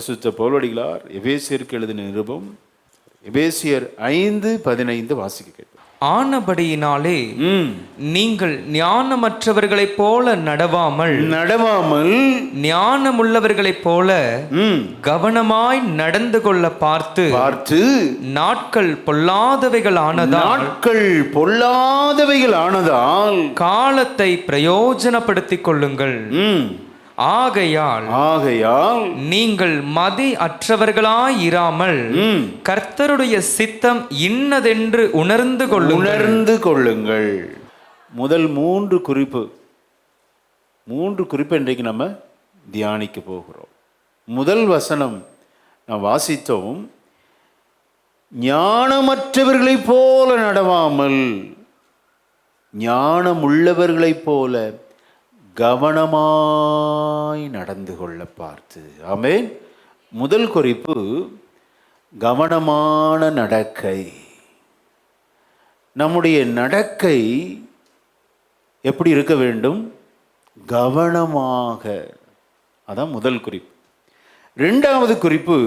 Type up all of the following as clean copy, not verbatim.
பரிசுத்த பவுலடிகளார் எபேசியருக்கு எழுதின நிருபம் எபேசியர் 5:15 வாசிக்க கேட்போம். ஆனபடியினாலே நீங்கள் ஞானமற்றவர்களைப் போல நடவாமல் ஞானமுள்ளவர்களைப் போல கவனமாய் நடந்து கொள்ள பார்த்து நாட்கள் பொல்லாதவைகள் ஆனதால் காலத்தை பிரயோஜனப்படுத்திக் கொள்ளுங்கள். ஆகையால் நீங்கள் மதி அற்றவர்களாய் இராமல் கர்த்தருடைய சித்தம் இன்னதென்று உணர்ந்து கொள்ளுங்கள். முதல் மூன்று குறிப்பு இன்றைக்கு நம்ம தியானிக்க போகிறோம். முதல் வசனம் நாம் வாசித்தோம், ஞானமற்றவர்களைப் போல நடவாமல் ஞானமுள்ளவர்களைப் போல கவனமாய் நடந்து கொள்ள பார்த்து. ஆமென். முதல் குறிப்பு கவனமான நடக்கை. நம்முடைய நடக்கை எப்படி இருக்க வேண்டும்? கவனமாக. அதான் முதல் குறிப்பு. இரண்டாவது குறிப்பு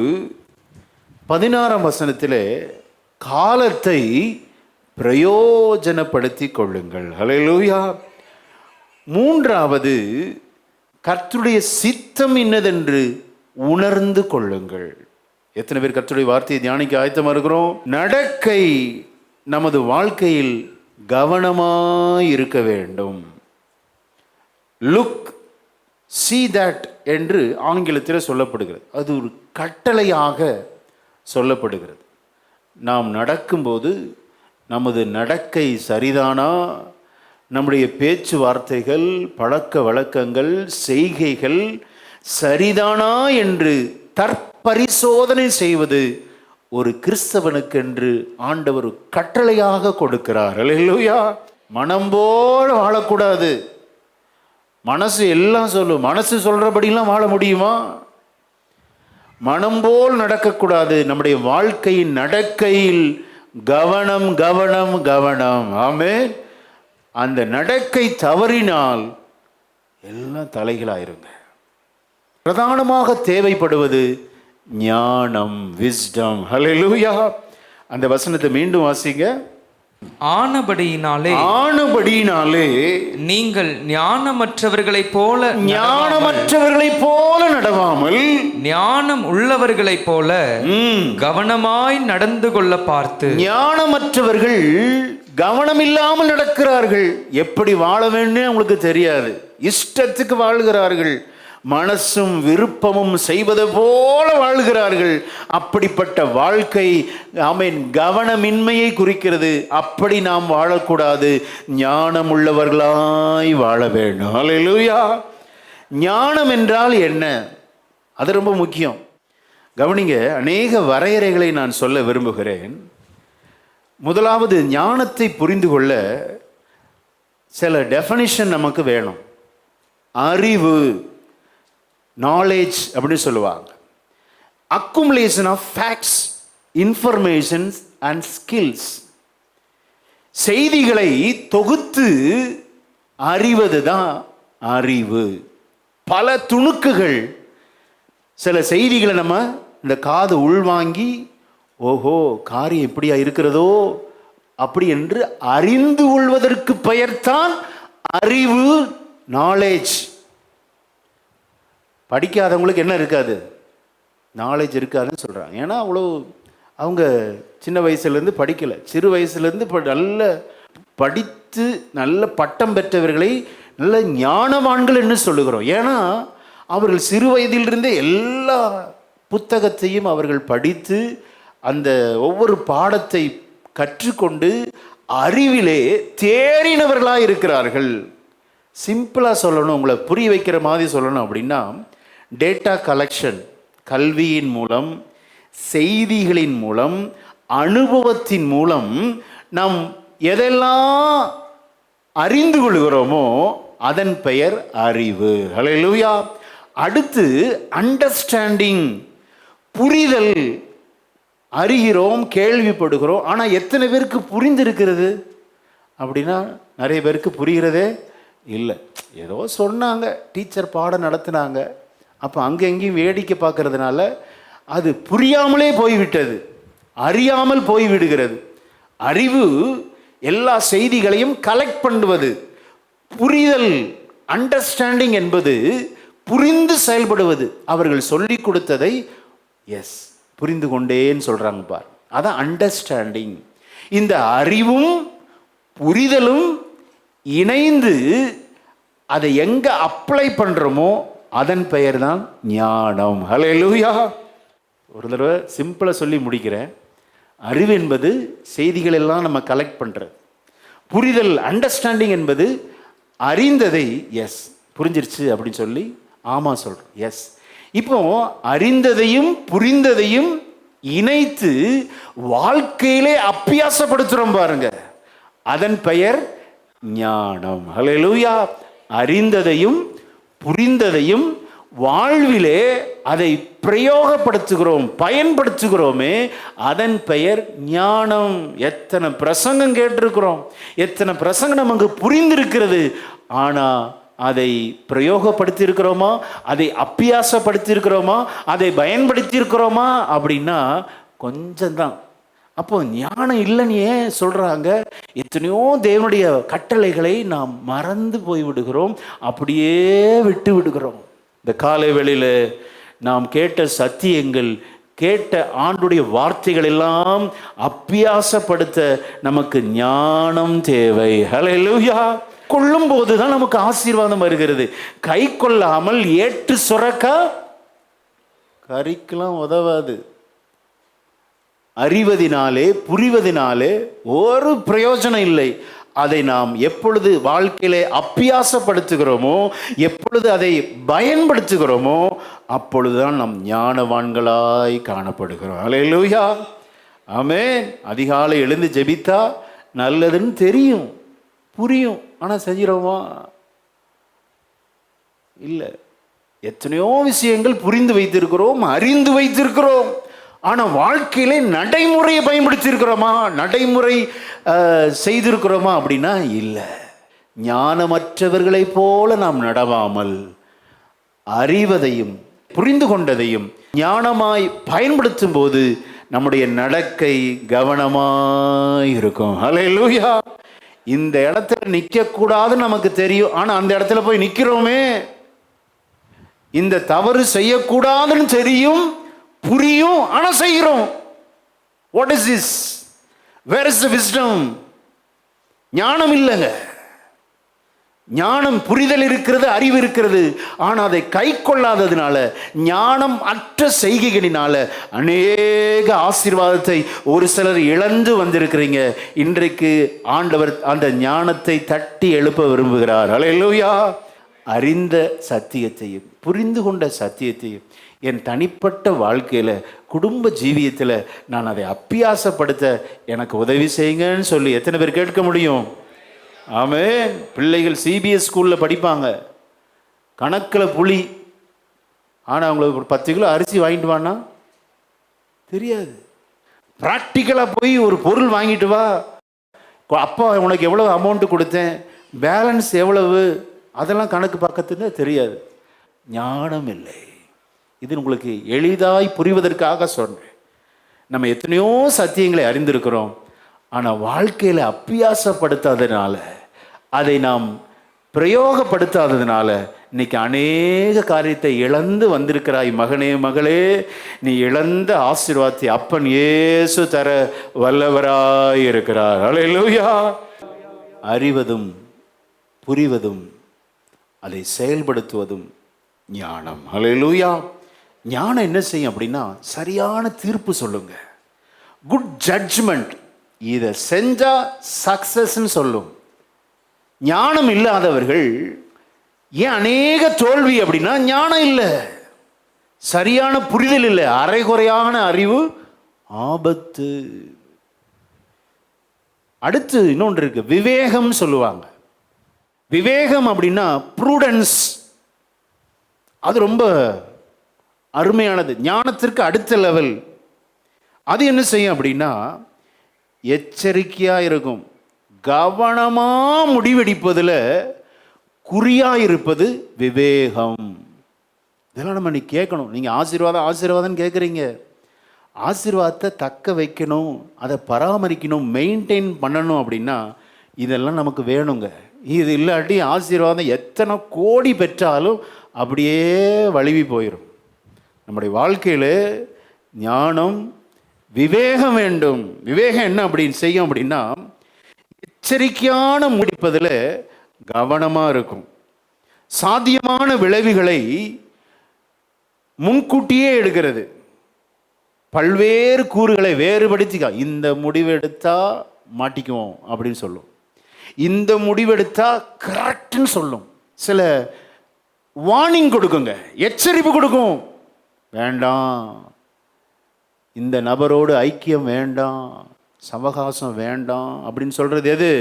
16ஆம் வசனத்திலே காலத்தை பிரயோஜனப்படுத்தி கொள்ளுங்கள். ஹல்லேலூயா. மூன்றாவது கர்த்தருடைய சித்தம் இன்னதென்று உணர்ந்து கொள்ளுங்கள். எத்தனை பேர் கர்த்தருடைய வார்த்தையை தியானிக்க ஆயத்தமாக இருக்கிறோம்? நடக்கை நமது வாழ்க்கையில் கவனமாய் இருக்க வேண்டும். லுக், see that என்று ஆங்கிலத்தில் சொல்லப்படுகிறது. அது ஒரு கட்டளையாக சொல்லப்படுகிறது. நாம் நடக்கும்போது நமது நடக்கை சரிதானா, நம்முடைய பேச்சுவார்த்தைகள், பழக்க வழக்கங்கள், செய்கைகள் சரிதானா என்று தற்பரிசோதனை செய்வது ஒரு கிறிஸ்தவனுக்கென்று ஆண்டவர் கட்டளையாக கொடுக்கிறார். அல்லேலூயா. மனம் போல வாழக்கூடாது. மனசு எல்லாம் சொல்லும். மனசு சொல்றபடிலாம் வாழ முடியுமா? மனம் போல் நடக்கக்கூடாது. நம்முடைய வாழ்க்கையின் நடக்கையில் கவனம் கவனம் கவனம். ஆமென். அந்த நடக்கை தவறினால் எல்லாம் தலைகளாயிருங்க. பிரதானமாக தேவைப்படுவது ஞானம், விஸ்டம். ஹல்லேலூயா. அந்த வசனத்தை மீண்டும் வாசிங்க. ஆனபடியினாலே நீங்கள் ஞானமற்றவர்களைப் போல நடவாமல் ஞானம் உள்ளவர்களைப் போல கவனமாய் நடந்து கொள்ள பார்த்து. ஞானமற்றவர்கள் கவனம் இல்லாமல் நடக்கிறார்கள். எப்படி வாழ வேண்டும் அவங்களுக்கு தெரியாது. இஷ்டத்துக்கு வாழ்கிறார்கள். மனசும் விருப்பமும் செய்வது போல வாழ்கிறார்கள். அப்படிப்பட்ட வாழ்க்கை ஆமென் கவனமின்மையை குறிக்கிறது. அப்படி நாம் வாழக்கூடாது. ஞானம் உள்ளவர்களாய் வாழ வேண்டும். ஹல்லேலூயா. ஞானம் என்றால் என்ன? அது ரொம்ப முக்கியம். கவனிங்க, அநேக வரையறைகளை நான் சொல்ல விரும்புகிறேன். முதலாவது, ஞானத்தை புரிந்து கொள்ள சில டெஃபனிஷன் நமக்கு வேணும். அறிவு, நாலேஜ் அப்படின்னு சொல்லுவாங்க. Accumulation of facts, informations and skills. செய்திகளை தொகுத்து அறிவது தான் அறிவு. பல துணுக்குகள். சில செய்திகளை நம்ம இந்த காது உள்வாங்கி, ஓஹோ காரியம் இப்படியா இருக்கிறதோ அப்படி என்று அறிந்து கொள்வதற்கு பெயர்தான் அறிவு, நாலேஜ். படிக்காதவங்களுக்கு என்ன இருக்காது? நாலேஜ் இருக்காதுன்னு சொல்கிறாங்க. ஏன்னா அவ்வளோ அவங்க சின்ன வயசுலேருந்து படிக்கலை. சிறு வயசுலேருந்து நல்ல படித்து நல்ல பட்டம் பெற்றவர்களை நல்ல ஞானவான்கள் என்று சொல்லுகிறோம். ஏன்னா அவர்கள் சிறு வயதிலிருந்தே எல்லா புத்தகத்தையும் அவர்கள் படித்து அந்த ஒவ்வொரு பாடத்தை கற்றுக்கொண்டு அறிவிலே தேறினவர்களாக இருக்கிறார்கள். சிம்பிளாக சொல்லணும், உங்களை புரிய வைக்கிற மாதிரி சொல்லணும் அப்படின்னா, டேட்டா கலெக்ஷன் கல்வியின் மூலம், செய்திகளின் மூலம், அனுபவத்தின் மூலம் நாம் எதெல்லாம் அறிந்து கொள்கிறோமோ அதன் பெயர் அறிவு. ஹல்லேலூயா. அடுத்து அண்டர்ஸ்டாண்டிங், புரிதல். அறிகிறோம், கேள்விப்படுகிறோம், ஆனால் எத்தனை பேருக்கு புரிந்திருக்கிறது அப்படின்னா நிறைய பேருக்கு புரிகிறதே இல்லை. ஏதோ சொன்னாங்க, டீச்சர் பாடம் நடத்தினாங்க, அப்போ அங்கே எங்கேயும் வேடிக்கை பார்க்கறதுனால அது புரியாமலே போய்விட்டது, அறியாமல் போய்விடுகிறது. அறிவு எல்லா செய்திகளையும் கலெக்ட் பண்ணுவது. புரிதல், அண்டர்ஸ்டாண்டிங் என்பது புரிந்து செயல்படுவது. அவர்கள் சொல்லி கொடுத்ததை புரிந்து கொண்டேன்னு சொல்றாங்க பார், அதான் அண்டர்ஸ்டாண்டிங். இந்த அறிவும் புரிதலும் இணைந்து அதை எங்க அப்ளை பண்றோமோ அதன் பெயர் தான் ஞானம். ஹல்லேலூயா. ஒரு தடவை சிம்பிளா சொல்லி முடிக்கிறேன். அறிவு என்பது செய்திகள் எல்லாம் நம்ம கலெக்ட் பண்றது. புரிதல், அண்டர்ஸ்டாண்டிங் என்பது அறிந்ததை புரிஞ்சிருச்சு அப்படின்னு சொல்லி ஆமா சொல்றோம். இப்போ அறிந்ததையும் புரிந்ததையும் இணைத்து வாழ்க்கையிலே அபியாசப்படுத்துறோம் பாருங்க, அதன் பெயர் ஞானம். ஹல்லேலூயா. அறிந்ததையும் புரிந்ததையும் வாழ்விலே அதை பிரயோகப்படுத்துகிறோம், பயன்படுத்துகிறோமே, அதன் பெயர் ஞானம். எத்தனை பிரசங்கம் கேட்டிருக்கிறோம், எத்தனை பிரசங்கம் நமக்கு புரிந்திருக்கிறது. ஆனா அதை பிரயோகப்படுத்தி இருக்கிறோமா, அதை அபியாசப்படுத்தி இருக்கிறோமா, அதை பயன்படுத்தி இருக்கிறோமா அப்படின்னா கொஞ்சம்தான். அப்போ ஞானம் இல்லைன்னு ஏன் சொல்றாங்க? எத்தனையோ தேவனுடைய கட்டளைகளை நாம் மறந்து போய் விடுகிறோம், அப்படியே விட்டு விடுகிறோம். இந்த காலை வேளையில நாம் கேட்ட சத்தியங்கள், கேட்ட ஆண்டுடைய வார்த்தைகள் எல்லாம் அபியாசப்படுத்த நமக்கு ஞானம் தேவை. ஹல்லேலூயா. கொள்ளும் போதுதான் நமக்கு ஆசீர்வாதம் வருகிறது. கை கொள்ளாமல் ஏட்டு சுரக்கா கறிக்கெல்லாம் உதவாது. அறிவதினாலே புரிவதினாலே ஒரு பிரயோஜனம் இல்லை. அதை நாம் எப்பொழுது வாழ்க்கையிலே அபியாசப்படுத்துகிறோமோ, எப்பொழுது அதை பயன்படுத்துகிறோமோ, அப்பொழுதுதான் நாம் ஞானவான்களாய் காணப்படுகிறோம். ஹல்லேலூயா. ஆமென். அதிகாலை எழுந்து ஜெபித்தா நல்லதுன்னு தெரியும், புரியும். ஆனால் செஞ்சிரோமா? இல்லை. எத்தனையோ விஷயங்கள் புரிந்து வைத்திருக்கிறோம், அறிந்து வைத்திருக்கிறோம். ஆனால் வாழ்க்கையிலே நடைமுறையை பயன்படுத்தி இருக்கிறோமா, நடைமுறை செய்திருக்கிறோமா அப்படின்னா இல்லை. ஞானமற்றவர்களை போல நாம் நடவாமல் அறிவதையும் புரிந்து கொண்டதையும் ஞானமாய் பயன்படுத்தும் போது நம்முடைய நடக்கை கவனமாய் இருக்கும். ஹல்லேலூயா. இந்த இடத்துல நிற்க கூடாதுன்னு நமக்கு தெரியும், ஆனா அந்த இடத்துல போய் நிற்கிறோமே. இந்த தவறு செய்யக்கூடாதுன்னு தெரியும், புரியும், ஆனா செய்கிறோம். What is this? Where is the wisdom? ஞானம் இல்லைங்க. ஞானம், புரிதல் இருக்கிறது, அறிவு இருக்கிறது. ஆனால் அதை கை கொள்ளாததுனால, ஞானம் அற்ற செய்கைகளினால அநேக ஆசீர்வாதத்தை ஒரு சிலர் இழந்து வந்திருக்கிறீங்க. இன்றைக்கு ஆண்டவர் அந்த ஞானத்தை தட்டி எழுப்ப விரும்புகிறார். ஹல்லேலூயா. அறிந்த சத்தியத்தையும் புரிந்து கொண்ட சத்தியத்தையும் என் தனிப்பட்ட வாழ்க்கையில், குடும்ப ஜீவியத்தில் நான் அதை அபியாசப்படுத்த எனக்கு உதவி செய்யுங்கன்னு சொல்லி எத்தனை பேர் கேட்க முடியும்? ஆமென். பிள்ளைகள் சிபிஎஸ் ஸ்கூலில் படிப்பாங்க, கணக்கில் புலி. ஆனால் அவங்களுக்கு ஒரு 10 கிலோ அரிசி வாங்கிட்டு வானா தெரியாது. ப்ராக்டிக்கலாக போய் ஒரு பொருள் வாங்கிட்டு வா, அப்பா உனக்கு எவ்வளோ அமௌண்ட்டு கொடுத்தேன், பேலன்ஸ் எவ்வளவு, அதெல்லாம் கணக்கு பக்கத்துன்னு தெரியாது. ஞானம் இல்லை. இது உங்களுக்கு எளிதாய் புரிவதற்காக சொன்னேன். நம்ம எத்தனையோ சத்தியங்களை அறிந்திருக்கிறோம், ஆனால் வாழ்க்கையில் அபியாசப்படுத்தாததுனால, அதை நாம் பிரயோகப்படுத்தாததுனால இன்னைக்கு அநேக காரியத்தை இழந்து வந்திருக்கிறாய். மகனே, மகளே, நீ இழந்த ஆசீர்வாதத்தை அப்பன் இயேசு தர வல்லவராய் இருக்கிறார். ஹல்லேலூயா. அறிவதும் புரிவதும் அதை செயல்படுத்துவதும் ஞானம். ஹல்லேலூயா. ஞானம் என்ன செய்யும் அப்படின்னா, சரியான தீர்ப்பு சொல்லுங்க, குட் ஜட்ஜ்மெண்ட். இதை செஞ்சா சக்சஸ்ன்னு சொல்லும். ஞானம் இல்லாதவர்கள் ஏன் அநேக தோல்வி அப்படின்னா, ஞானம் இல்லை, சரியான புரிதல் இல்லை, அரைகுறையான அறிவு ஆபத்து. அடுத்து இன்னொன்று இருக்கு, விவேகம் சொல்லுவாங்க. விவேகம் அப்படின்னா ப்ரூடன்ஸ். அது ரொம்ப அருமையானது, ஞானத்திற்கு அடுத்த லெவல். அது என்ன செய்யும் அப்படின்னா, எச்சரிக்கையா இருக்கும், கவனமா முடிவெடுப்பதில் குறியா இருப்பது விவேகம். இதெல்லாம் நம்ம இன்னைக்கு கேட்கணும். நீங்கள் ஆசீர்வாதம் ஆசீர்வாதம்னு கேட்குறீங்க. ஆசீர்வாதத்தை தக்க வைக்கணும், அதை பராமரிக்கணும், மெயின்டைன் பண்ணணும் அப்படின்னா இதெல்லாம் நமக்கு வேணுங்க. இது இல்லாட்டி ஆசீர்வாதம் எத்தனை கோடி பெற்றாலும் அப்படியே வழுவி போயிடும். நம்முடைய வாழ்க்கையில் ஞானம், விவேகம் வேண்டும். விவேகம் என்ன அப்படின்னு செய்யும் அப்படின்னா, எச்சரிக்கையான முடிப்பதில் கவனமாக இருக்கும். சாத்தியமான விளைவுகளை முன்கூட்டியே எடுக்கிறது. பல்வேறு கூறுகளை வேறுபடுத்திக்க, இந்த முடிவெடுத்தா மாட்டிக்குவோம் அப்படின்னு சொல்லும், இந்த முடிவெடுத்தா கரெக்ட்னு சொல்லும். சில வார்னிங் கொடுக்குங்க, எச்சரிப்பு கொடுக்கும். வேண்டாம், இந்த நபரோடு ஐக்கியம் வேண்டாம், சவகாசம் வேண்டாம் அப்படின்னு சொல்றது எது?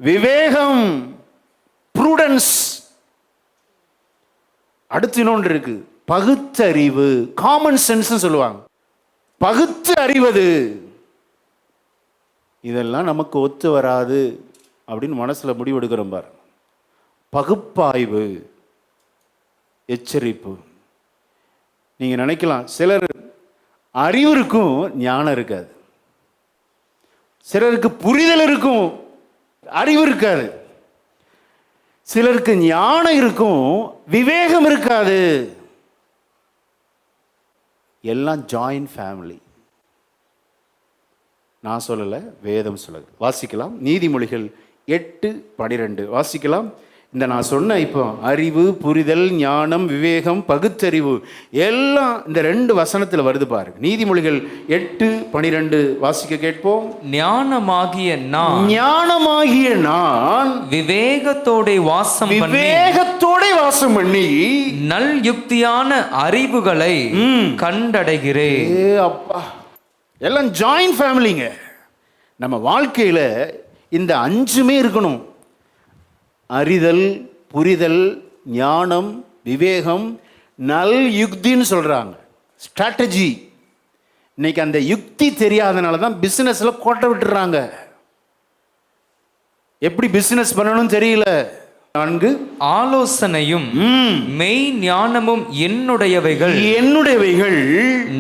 விவேகம், ப்ரூடன்ஸ். அடுத்து இன்னொன்று இருக்கு, பகுத்தறிவு, காமன் சென்ஸ் சொல்லுவாங்க. பகுத்து அறிவது, இதெல்லாம் நமக்கு ஒத்து வராது அப்படின்னு மனசுல முடிவெடுக்கிறோம் பாரு. பகுப்பாய்வு, எச்சரிப்பு. நீங்க நினைக்கலாம், சிலர் அறிவு இருக்கும், ஞானம் இருக்காது. சிலருக்கு புரிதல் இருக்கும், அறிவு இருக்காது. சிலருக்கு ஞானம் இருக்கும், விவேகம் இருக்காது. எல்லாம் ஜாயின்ட் ஃபேமிலி. நான் சொல்லலை, வேதம் சொல்லுது. வாசிக்கலாம், நீதிமொழிகள் 8:12 வாசிக்கலாம். இந்த நான் சொன்ன இப்போ அறிவு, புரிதல், ஞானம், விவேகம், பகுத்தறிவு எல்லாம் இந்த 2 வசனத்தில் வருது பாருங்க. நீதிமொழிகள் 8:12 வாசிக்க கேட்போம். ஞானமாகிய நான் விவேகத்தோட வாசம் பண்ணி நல் யுக்தியான அறிவுகளை கண்டடைகிறேன். அப்பா, எல்லாம் ஜாயின்ட் ஃபேமிலிங்க. நம்ம வாழ்க்கையில இந்த 5மே இருக்கணும். அறிதல், புரிதல், ஞானம், விவேகம், நல் யுக்தின்னு சொல்றாங்க, ஸ்ட்ராட்டஜி. இன்னைக்கு அந்த யுக்தி தெரியாதனால தான் பிசினஸ்ல கோட்டை விட்டுறாங்க. எப்படி பிசினஸ் பண்ணணும் தெரியல. 4 ஆலோசனையும் மெய் ஞானமும் என்னுடையவைகள்,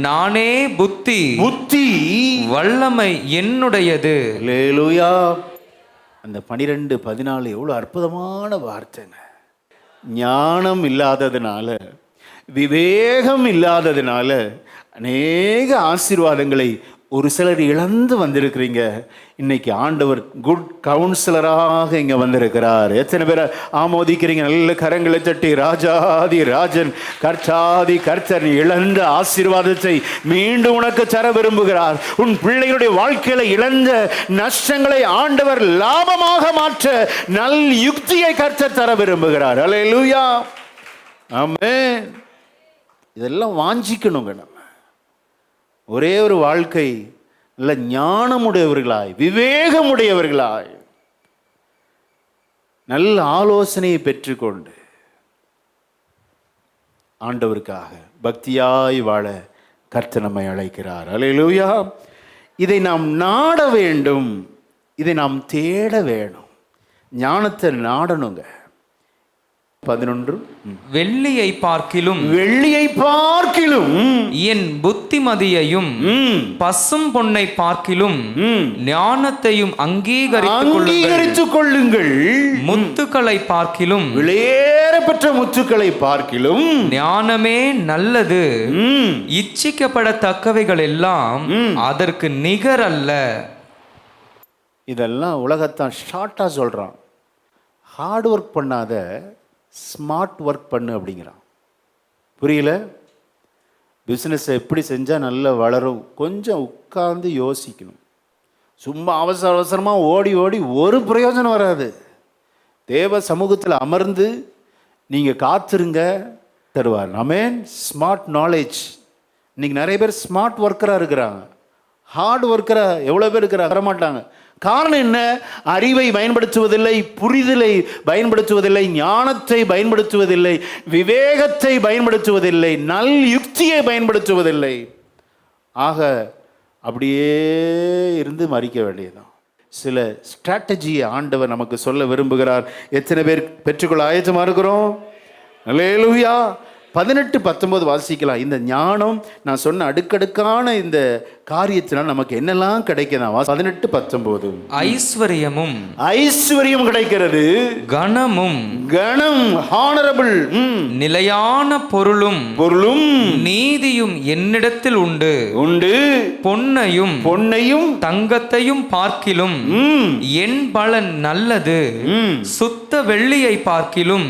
நானே புத்தி வல்லமை என்னுடையது. அல்லேலூயா. அந்த 12-14 எவ்வளோ அற்புதமான வார்த்தைங்க. ஞானம் இல்லாததுனால, விவேகம் இல்லாததுனால அநேக ஆசீர்வாதங்களை ஒரு சிலர் இழந்து வந்திருக்கிறீங்க. இன்னைக்கு ஆண்டவர் குட் கவுன்சிலராக இங்கே வந்திருக்கிறார். எத்தனை பேரை ஆமோதிக்கிறீங்க? நல்ல கரங்களை தட்டி, ராஜாதி ராஜன், கர்த்தாதி கர்த்தர் இழந்த ஆசீர்வாதத்தை மீண்டும் உனக்கு தர விரும்புகிறார். உன் பிள்ளைகளுடைய வாழ்க்கையில இழந்த நஷ்டங்களை ஆண்டவர் லாபமாக மாற்ற நல் யுக்தியை கர்த்தர் தர விரும்புகிறார். அல்லேலூயா, ஆமென். இதெல்லாம் வாஞ்சிக்கணுங்க. நம்ம ஒரே ஒரு வாழ்க்கை நல்ல ஞானமுடையவர்களாய், விவேகமுடையவர்களாய், நல்ல ஆலோசனையை பெற்றுக்கொண்டு ஆண்டவருக்காக பக்தியாய் வாழ கர்த்தர் நம்மை அழைக்கிறார். அல்லேலூயா. இதை நாம் நாட வேண்டும், இதை நாம் தேட வேணும். ஞானத்தை நாடணுங்க. 11 வெள்ளியை பார்க்கிலும் என் புத்திமதியையும் பசும் பொன்னை பார்க்கிலும் ஞானத்தையும் அங்கீகரித்துக் கொள்ளுங்கள். முத்துக்களை பார்க்கிலும், விலையேறப்பெற்ற முத்துக்களை பார்க்கிலும் ஞானமே நல்லது. இச்சிக்கப்படத்தக்கவைகள் எல்லாம் அதற்கு நிகர் அல்ல. இதெல்லாம் உலகத்தான் ஷார்ட்டா சொல்றான். ஹார்ட் ஒர்க் பண்ணாத, ஸ்மார்ட் ஒர்க் பண்ணு அப்படிங்கிறான். புரியல? பிஸ்னஸ் எப்படி செஞ்சால் நல்லா வளரும், கொஞ்சம் உட்கார்ந்து யோசிக்கணும். சும்மா அவசரமாக ஓடி ஒரு பிரயோஜனம் வராது. தேவ சமூகத்தில் அமர்ந்து நீங்கள் காத்திருங்க, தருவார். ஆமென். Smart knowledge. இன்னைக்கு நிறைய பேர் ஸ்மார்ட் ஒர்க்கராக இருக்கிறாங்க. ஹார்ட் ஒர்க்கராக எவ்வளோ பேர் இருக்கிறாங்க? வரமாட்டாங்க. காரணம் என்ன? அறிவை பயன்படுத்துவதில்லை, புரிதலை பயன்படுத்துவதில்லை, ஞானத்தை பயன்படுத்துவதில்லை, விவேகத்தை பயன்படுத்துவதில்லை, நல் யுக்தியை பயன்படுத்துவதில்லை. ஆக அப்படியே இருந்து மறிக்க வேண்டியதுதான். சில ஸ்ட்ராட்டஜியை ஆண்டவர் நமக்கு சொல்ல விரும்புகிறார். எத்தனை பேர் பெற்றுக்கொள்ள ஆயத்தமாக இருக்கிறோம்? அல்லேலூயா. 18, 19 வாசிக்கலாம். இந்த ஞானம் நான் சொன்ன அடுக்கடுக்கான இந்த காரியத்தினால் நமக்கு என்னெல்லாம் கிடைக்குதா? 18, 19. ஐஸ்வர்யமும் ஐஸ்வர்யம் கிடைக்கிறது, கனமும் கணம் ஹானரபிள், நிலையான பொருளும் நீதியும் என்னிடத்தில் உண்டு. பொன்னையும் தங்கத்தையும் பார்க்கிலும் என் பலன் நல்லது, சுத்த வெள்ளியை பார்க்கிலும்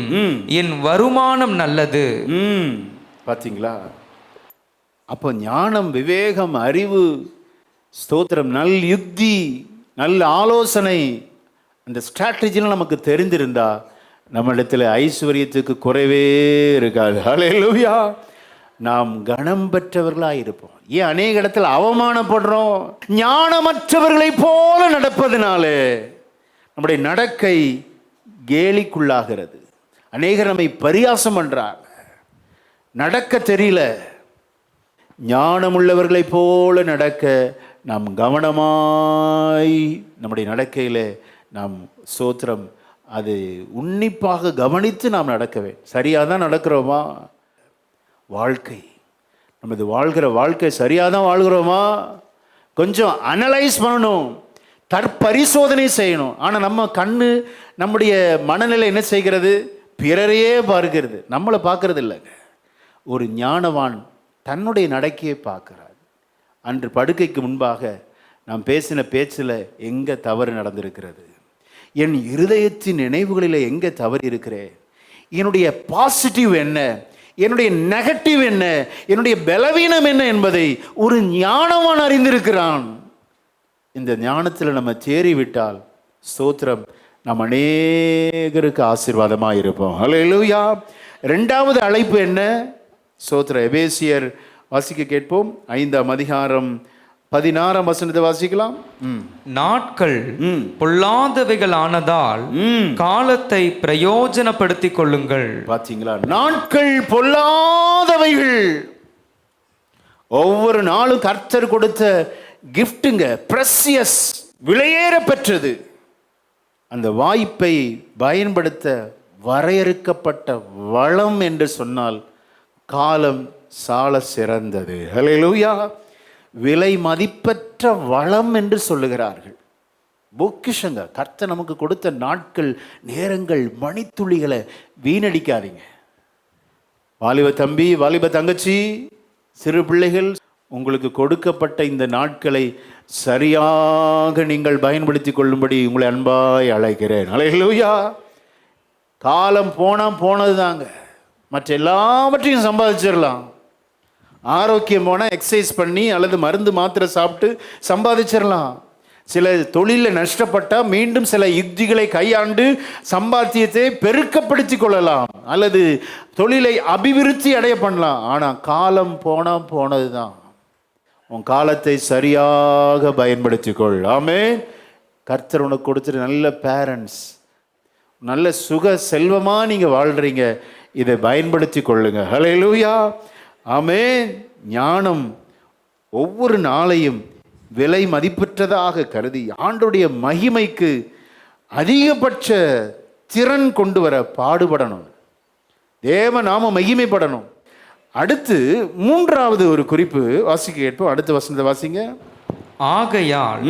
என் வருமானம் நல்லது. பாத்தீங்களா? அப்போ ஞானம், விவேகம், அறிவு, ஸ்தோத்திரம், நல் யுக்தி, நல்ல ஆலோசனை, அந்த ஸ்ட்ராட்டஜிலாம் நமக்கு தெரிந்திருந்தா நம்மிடத்தில் ஐஸ்வர்யத்துக்கு குறைவே இருக்காது. ஹல்லேலூயா! நாம் கனம் பெற்றவர்களாக இருப்போம். ஏன் அநேக இடத்துல அவமானப்படுறோம்? ஞானமற்றவர்களை போல நடப்பதனாலே நம்முடைய நடக்கை கேலிக்குள்ளாகிறது. அநேகர் நம்மை பரியாசம் பண்றாங்க. நடக்க தெரியல. ஞானமுள்ளவர்களை போல நடக்க நாம் கவனமாய் நம்முடைய நடக்கையில் நாம் ஸ்தோத்திரம் அது உன்னிப்பாக கவனித்து நாம் நடக்க வேண்டும். சரியாக தான் நடக்கிறோமா? வாழ்க்கை, நமது வாழ்கிற வாழ்க்கை சரியாக தான் வாழ்கிறோமா? கொஞ்சம் அனலைஸ் பண்ணணும், தற்பரிசோதனை செய்யணும். ஆனால் நம்ம கண்ணு, நம்முடைய மனநிலை என்ன செய்கிறது? பிறரையே பார்க்கிறது, நம்மளை பார்க்கறது இல்லைங்க. ஒரு ஞானவான் தன்னுடைய நடக்கையை பார்க்கிறார். அன்று படுக்கைக்கு முன்பாக நாம் பேசின பேச்சில் எங்கே தவறு நடந்திருக்கிறது? என் இருதயத்தின் நினைவுகளில் எங்கே தவறு இருக்கிறேன்? என்னுடைய பாசிட்டிவ் என்ன, என்னுடைய நெகட்டிவ் என்ன, என்னுடைய பலவீனம் என்ன என்பதை ஒரு ஞானவான் அறிந்திருக்கிறான். இந்த ஞானத்தில் நம்ம சேரிவிட்டால் ஸ்தோத்திரம், நாம் அநேகருக்கு ஆசீர்வாதமாக இருப்போம். ஹல்லேலூயா! 2வது அழைப்பு என்ன? ஸ்தோத்திரம், எபேசியர் வாசிக்க கேட்போம். 5ஆம் அதிகாரம் 16ஆம் வசனத்தை வாசிக்கலாம். நாட்கள் பொல்லாதவைகள் ஆனதால் காலத்தை பிரயோஜனப்படுத்திக் கொள்ளுங்கள். பாத்தீங்களா? நாட்கள் பொல்லாதவைகள். ஒவ்வொரு நாளும் கர்த்தர் கொடுத்த கிஃப்ட்டுங்க, பிரசியஸ், விலையேற பெற்றது. அந்த வாய்ப்பை பயன்படுத்த வரையறுக்கப்பட்ட வளம் என்று சொன்னால் காலம் சால சிறந்தது. ஹல்லேலூயா! விலை மதிப்பற்ற வளம் என்று சொல்லுகிறார்கள். பொக்கிஷங்க. கர்த்தர் நமக்கு கொடுத்த நாட்கள், நேரங்கள், மணித்துளிகளை வீணடிக்காதீங்க. வாலிப தம்பி, வாலிப தங்கச்சி, சிறு பிள்ளைகள், உங்களுக்கு கொடுக்கப்பட்ட இந்த நாட்களை சரியாக நீங்கள் பயன்படுத்தி கொள்ளும்படி உங்களை அன்பாய் அழைக்கிறேன். ஹல்லேலூயா! காலம் போனது தாங்க. மற்ற எல்லாவற்றையும் சம்பாதிச்சிடலாம். ஆரோக்கியம் போனால் எக்ஸசைஸ் பண்ணி அல்லது மருந்து மாத்திரை சாப்பிட்டு சம்பாதிச்சிடலாம். சில தொழிலில் நஷ்டப்பட்டால் மீண்டும் சில யுக்திகளை கையாண்டு சம்பாத்தியத்தை பெருக்கப்படுத்தி கொள்ளலாம், அல்லது தொழிலை அபிவிருத்தி அடைய பண்ணலாம். ஆனால் காலம் போனது தான். உன் காலத்தை சரியாக பயன்படுத்திக்கொள். ஆமென். கர்த்தர் உனக்கு கொடுத்துட்டு நல்ல பேரண்ட்ஸ், நல்ல சுக செல்வமாக நீங்கள் வாழ்கிறீங்க. இதை பயன்படுத்தி கொள்ளுங்க. ஹல்லேலூயா! ஆமென். ஞானம் ஒவ்வொரு நாளையும் விலை மதிப்பற்றதாக கருதி ஆண்டோடைய மகிமைக்கு அதிகபட்ச திறன் கொண்டு வர பாடுபடணும். தேவ நாம மகிமைப்படணும். அடுத்து 3வது ஒரு குறிப்பு வாசிக்க கேட்போம். அடுத்த வசனத்தை வாசிங்க. ஆகையால்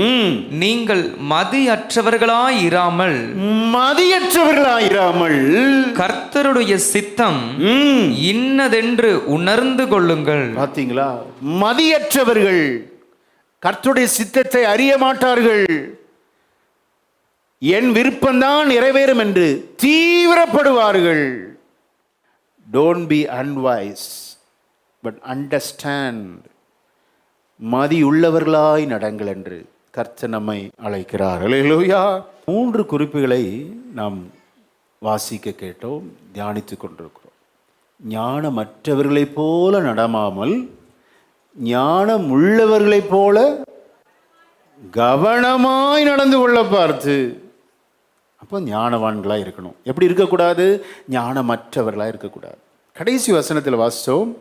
நீங்கள் மதியற்றவர்களாயிராமல் கர்த்தருடைய சித்தம் இன்னதென்று உணர்ந்து கொள்ளுங்கள். பார்த்தீங்களா? மதியற்றவர்கள் கர்த்தருடைய சித்தத்தை அறிய மாட்டார்கள். என் விருப்பம்தான் நிறைவேறும் என்று தீவிரப்படுவார்கள். Don't be unwise but understand. மதி உள்ளவர்களாய் நடங்கள் என்று கர்த்தர் நம்மை அழைக்கிறார். ஹல்லேலூயா! 3 குறிப்புகளை நாம் வாசிக்க கேட்டோம், தியானித்து கொண்டிருக்கிறோம். ஞானமற்றவர்களைப் போல நடமாமல் ஞானம் உள்ளவர்களைப் போல கவனமாய் நடந்து கொள்ள பார்த்து, அப்போ ஞானவான்களாக இருக்கணும். எப்படி இருக்கக்கூடாது? ஞானமற்றவர்களாக இருக்கக்கூடாது. கடைசி வசனத்தில் வாசித்தோம்,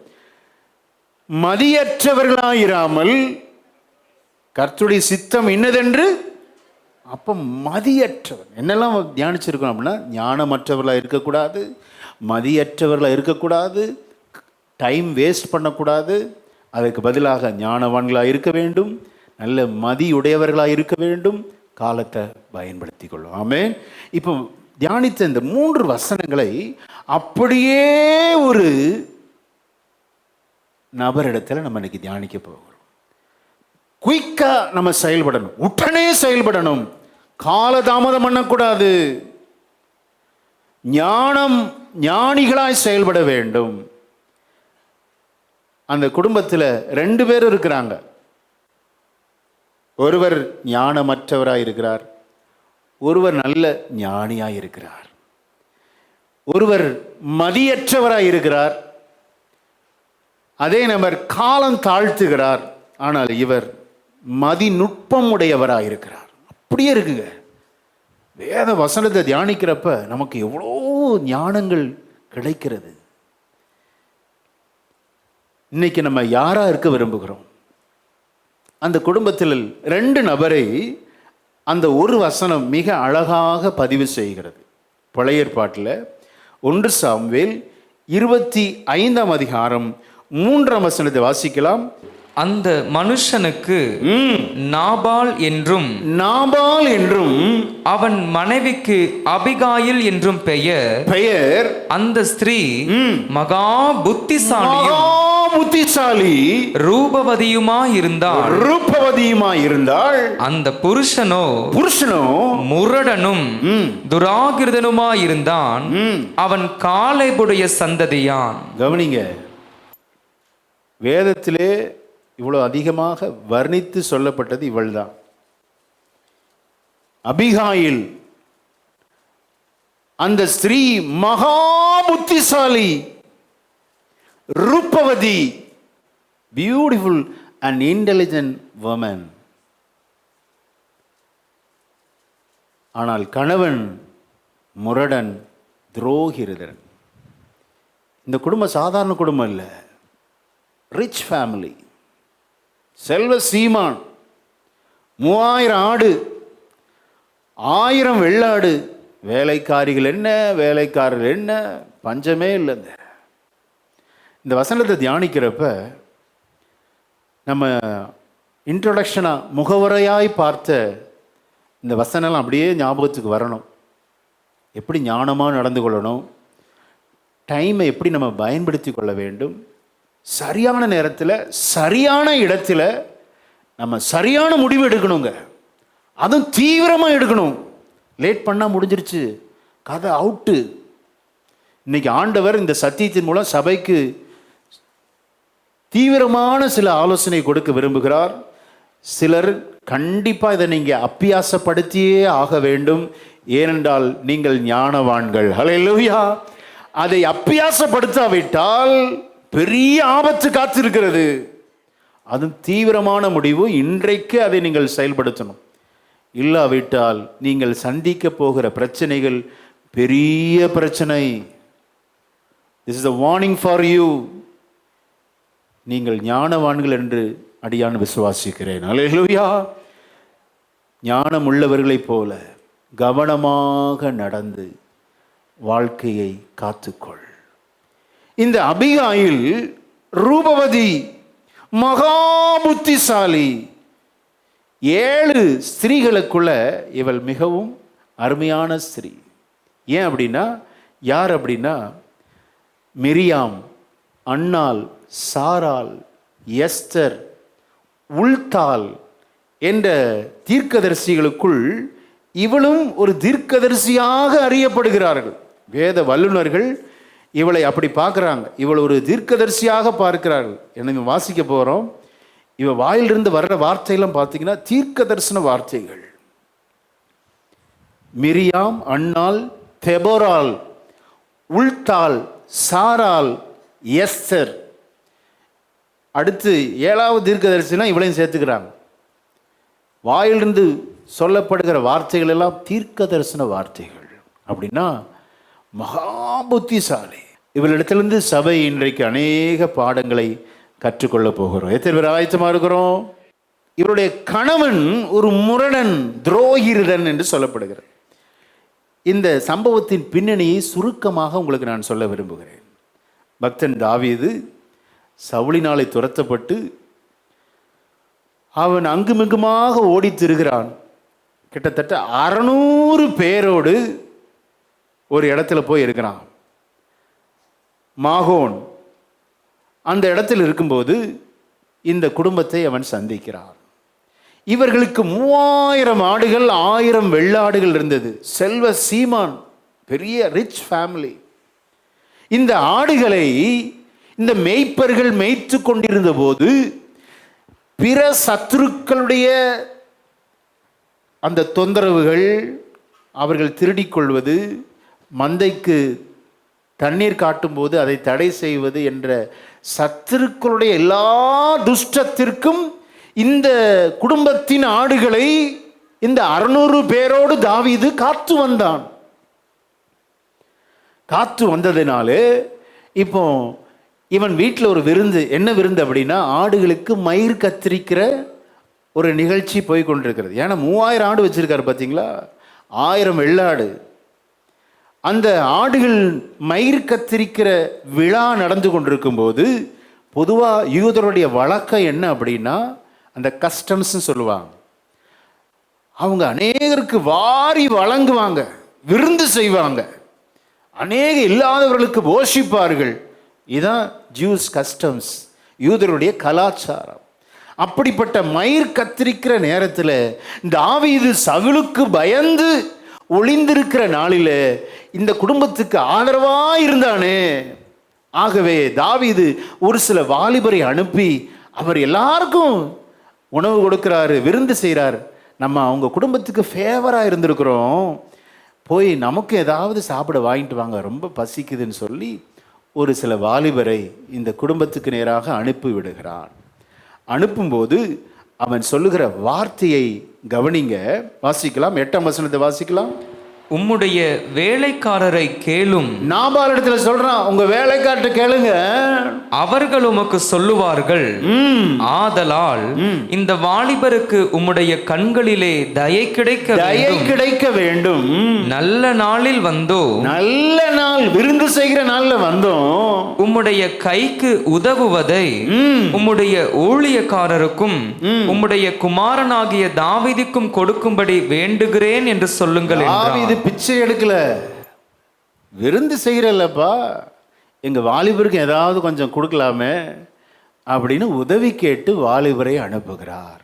மதியற்றவர்களாயிராமல் கர்த்தருடைய சித்தம் இன்னதென்று. அப்போ மதியற்றவர் என்னெல்லாம் தியானிச்சிருக்கோம் அப்படின்னா, ஞானமற்றவர்களாக இருக்கக்கூடாது, மதியற்றவர்களாக இருக்கக்கூடாது, டைம் வேஸ்ட் பண்ணக்கூடாது. அதுக்கு பதிலாக ஞானவான்களாக இருக்க வேண்டும், நல்ல மதியுடையவர்களாக இருக்க வேண்டும், காலத்தை பயன்படுத்தி கொள்ளும். ஆமென். இப்போ தியானித்த இந்த 3 வசனங்களை அப்படியே ஒரு நபரிடத்தில் நம்ம இன்னைக்கு தியானிக்க போகிறோம். குயிக்கா நம்ம செயல்படணும், உடனே செயல்படணும், காலதாமதம் பண்ணக்கூடாது. ஞானிகளாய் செயல்பட வேண்டும். அந்த குடும்பத்தில் 2 பேர் இருக்கிறாங்க. ஒருவர் ஞானமற்றவராய் இருக்கிறார், ஒருவர் நல்ல ஞானியாய் இருக்கிறார். ஒருவர் மதியற்றவராய் இருக்கிறார், அதே நபர் காலம் தாழ்த்துகிறார். ஆனால் இவர் மதிநுட்பம் உடையவராக இருக்கிறார். அப்படியே இருக்குங்க. வேத வசனத்தை தியானிக்கிறப்ப நமக்கு எவ்வளோ ஞானங்கள் கிடைக்கிறது. இன்னைக்கு நம்ம யாரா இருக்க விரும்புகிறோம்? அந்த குடும்பத்தில் 2 நபரை அந்த ஒரு வசனம் மிக அழகாக பதிவு செய்கிறது. பழைய ஏற்பாட்டில் 1 சாமுவேல் 25ஆம் அதிகாரம் 3ஆம் வசனத்தை வாசிக்கலாம். அந்த மனுஷனுக்கு நாபால் என்றும் அவன் மனைவிக்கு அபிகாயில் என்றும் பெயர். அந்த ஸ்திரீ மகா புத்திசாலி ரூபவதியுமாயிருந்தாள். அந்த புருஷனோ முரடனும் துராகிருதனுமாயிருந்தான். அவன் காலேபுடைய சந்ததியான். கவனிங்க, வேதத்திலே இவ்வளோ அதிகமாக வர்ணித்து சொல்லப்பட்டது இவள்தான், அபிகாயில். அந்த ஸ்திரீ மகா புத்திசாலி, Rupavati, beautiful and intelligent woman. ஆனால் கணவன் முரடன், துரோகிருதன். இந்த குடும்பம் சாதாரண குடும்பம் இல்லை, ரிச் ஃபேமிலி, செல்வ சீமான். 3000 ஆடு, 1000 வெள்ளாடு, வேலைக்காரிகள் என்ன, வேலைக்காரர்கள் என்ன, பஞ்சமே இல்லைங்க. இந்த வசனத்தை தியானிக்கிறப்ப நம்ம இன்ட்ரோடக்ஷனாக முகவரையாய் பார்த்த இந்த வசனம் அப்படியே ஞாபகத்துக்கு வரணும். எப்படி ஞானமாக நடந்து கொள்ளணும், டைமை எப்படி நம்ம பயன்படுத்தி கொள்ள வேண்டும், சரியான நேரத்தில் சரியான இடத்துல நம்ம சரியான முடிவு எடுக்கணுங்க. அதுவும் தீவிரமாக எடுக்கணும். லேட் பண்ணால் முடிஞ்சிருச்சு, கதை அவுட்டு. இன்னைக்கு ஆண்டவர் இந்த சத்தியத்தின் மூலம் சபைக்கு தீவிரமான சில ஆலோசனை கொடுக்க விரும்புகிறார். சிலர் கண்டிப்பாக இதை நீங்கள் அப்பியாசப்படுத்தியே ஆக வேண்டும். ஏனென்றால் நீங்கள் ஞானவான்கள். ஹல்லேலூயா. அதை அப்பியாசப்படுத்தாவிட்டால் பெரிய ஆபத்து காத்திருக்கிறது. அதுவும் தீவிரமான முடிவு. இன்றைக்கு அதை நீங்கள் செயல்படுத்தணும். இல்லாவிட்டால் நீங்கள் சந்திக்க போகிற பிரச்சனைகள் பெரிய பிரச்சனை. This is a warning for you. நீங்கள் ஞானவான்கள் என்று அடியான் விசுவாசிக்கிறேன். அல்லேலூயா. ஞானம் உள்ளவர்களைப் போல கவனமாக நடந்து வாழ்க்கையை காத்துக்கொள். இந்த அபிகாயில் ரூபவதி, மகா புத்திசாலி. 7 ஸ்திரீகளுக்குள்ள இவள் மிகவும் அருமையான ஸ்திரீ. ஏன் அப்படின்னா, யார் அப்படின்னா, மிரியாம், அன்னாள், சாராள், எஸ்தர், உல்தாள் என்ற தீர்க்கதரிசிகளுக்குள் இவளும் ஒரு தீர்க்கதரிசியாக அறியப்படுகிறார்கள். வேத வல்லுநர்கள் இவளை அப்படி பார்க்குறாங்க. இவள் ஒரு தீர்க்கதரிசியாக பார்க்கிறார்கள். என்ன வாசிக்க போகிறோம். இவ வாயிலிருந்து வர்ற வார்த்தையெல்லாம் பார்த்தீங்கன்னா தீர்க்க தரிசன வார்த்தைகள். மிரியாம், அன்னாள், தெபோராள், உல்தாள், சாராள், எஸ்தர். அடுத்து 7வது தீர்க்கதரிசினா இவளையும் சேர்த்துக்கிறாங்க. வாயிலிருந்து சொல்லப்படுகிற வார்த்தைகள் எல்லாம் தீர்க்க தரிசன வார்த்தைகள். அப்படின்னா மகா புத்திசாலி. இவளிடத்திலிருந்து சபை இன்றைக்கு அநேக பாடங்களை கற்றுக்கொள்ள போகிறோம். எத்தனை பேர் ஆயத்தமாக இருக்கிறோம்? இவருடைய கணவன் ஒரு முரடன், துரோகிருதன் என்று சொல்லப்படுகிறது. இந்த சம்பவத்தின் பின்னணியை சுருக்கமாக உங்களுக்கு நான் சொல்ல விரும்புகிறேன். பக்தன் தாவீது சவுலினாலே துரத்தப்பட்டு அவன் அங்குமிங்குமாக ஓடித் திரிகிறான். கிட்டத்தட்ட 600 பேரோடு ஒரு இடத்துல போய் இருக்கிறான். மாகோன் அந்த இடத்தில் இருக்கும்போது இந்த குடும்பத்தை அவன் சந்திக்கிறான். இவர்களுக்கு 3000 ஆடுகள் 1000 வெள்ளாடுகள் இருந்தது. செல்வ சீமான், பெரிய ரிச் ஃபேமிலி. இந்த ஆடுகளை இந்த மேய்ப்பர்கள் மேய்த்து கொண்டிருந்த போது பிற சத்துருக்களுடைய அந்த தொந்தரவுகள், அவர்கள் திருடிக்கொள்வது, மந்தைக்கு தண்ணீர் காட்டும்போது அதை தடை செய்வது என்ற சத்துருக்களுடைய எல்லா துஷ்டத்திற்கும் இந்த குடும்பத்தின் ஆடுகளை இந்த 600 பேரோடு தாவீது காத்து வந்தான். காத்து வந்ததினாலே இப்போ இவன் வீட்டில் ஒரு விருந்து. என்ன விருந்து அப்படின்னா, ஆடுகளுக்கு மயிர் கத்திரிக்கிற ஒரு நிகழ்ச்சி போய் கொண்டிருக்கிறது. ஏன்னா 3000 ஆடு வச்சிருக்காரு பார்த்தீங்களா, 1000 வெள்ளாடு. அந்த ஆடுகள் மயிர் கத்திரிக்கிற விழா நடந்து கொண்டிருக்கும் போது பொதுவாக யூதருடைய வழக்கம் என்ன அப்படின்னா, அந்த கஸ்டம்ஸ்ன்னு சொல்லுவாங்க, அவங்க அநேகருக்கு வாரி வழங்குவாங்க, விருந்து செய்வாங்க, அநேக இல்லாதவர்களுக்கு போஷிப்பார்கள். இதுதான் ஜூஸ் கஸ்டம்ஸ், யூதருடைய கலாச்சாரம். அப்படிப்பட்ட மயிர் கத்திரிக்கிற நேரத்தில் தாவீது சவுலுக்கு பயந்து ஒளிந்திருக்கிற நாளில் இந்த குடும்பத்துக்கு ஆதரவாக இருந்தானே. ஆகவே தாவீது ஒரு சில வாலிபரை அனுப்பி அவர் எல்லாருக்கும் உணவு கொடுக்கிறாரு, விருந்து செய்கிறார். நம்ம அவங்க குடும்பத்துக்கு ஃபேவராக இருந்திருக்கிறோம், போய் நமக்கு ஏதாவது சாப்பிட வாங்கிட்டு வாங்க, ரொம்ப பசிக்குதுன்னு சொல்லி ஒரு சில வாலிபரை இந்த குடும்பத்துக்கு நேராக அனுப்பி விடுகிறான். அனுப்பும்போது அவன் சொல்லுகிற வார்த்தையை கவனிங்க. வாசிக்கலாம், 8ஆம் வசனத்தை வாசிக்கலாம். உம்முடைய வேலைக்காரரை கேளும். நாபால் இடத்துல சொல்றான், உங்க வேலைக்காரரை கேளுங்க, அவர்கள் உமக்கு சொல்லுவார்கள், ஆதலால் இந்த வாலிபருக்கு உம்முடைய கண்களிலே தயை கிடைக்க வேண்டும். நல்ல நாளில் வந்தோ, நல்ல நாள், விருந்து செய்கிற நாள்ல வந்தோம், உம்முடைய கைக்கு உதவுவதை உம்முடைய ஊழியக்காரருக்கும் உம்முடைய குமாரனாகிய தாவீதுக்கும் கொடுக்கும்படி வேண்டுகிறேன் என்று சொல்லுங்கள் என்றார். பிச்சை எடுக்கல, விருந்து செய்கிறல்லப்பா, எங்க வாலிபருக்கு ஏதாவது கொஞ்சம் கொடுக்கலாமே அப்படின்னு உதவி கேட்டு வாலிபரை அனுப்புகிறார்.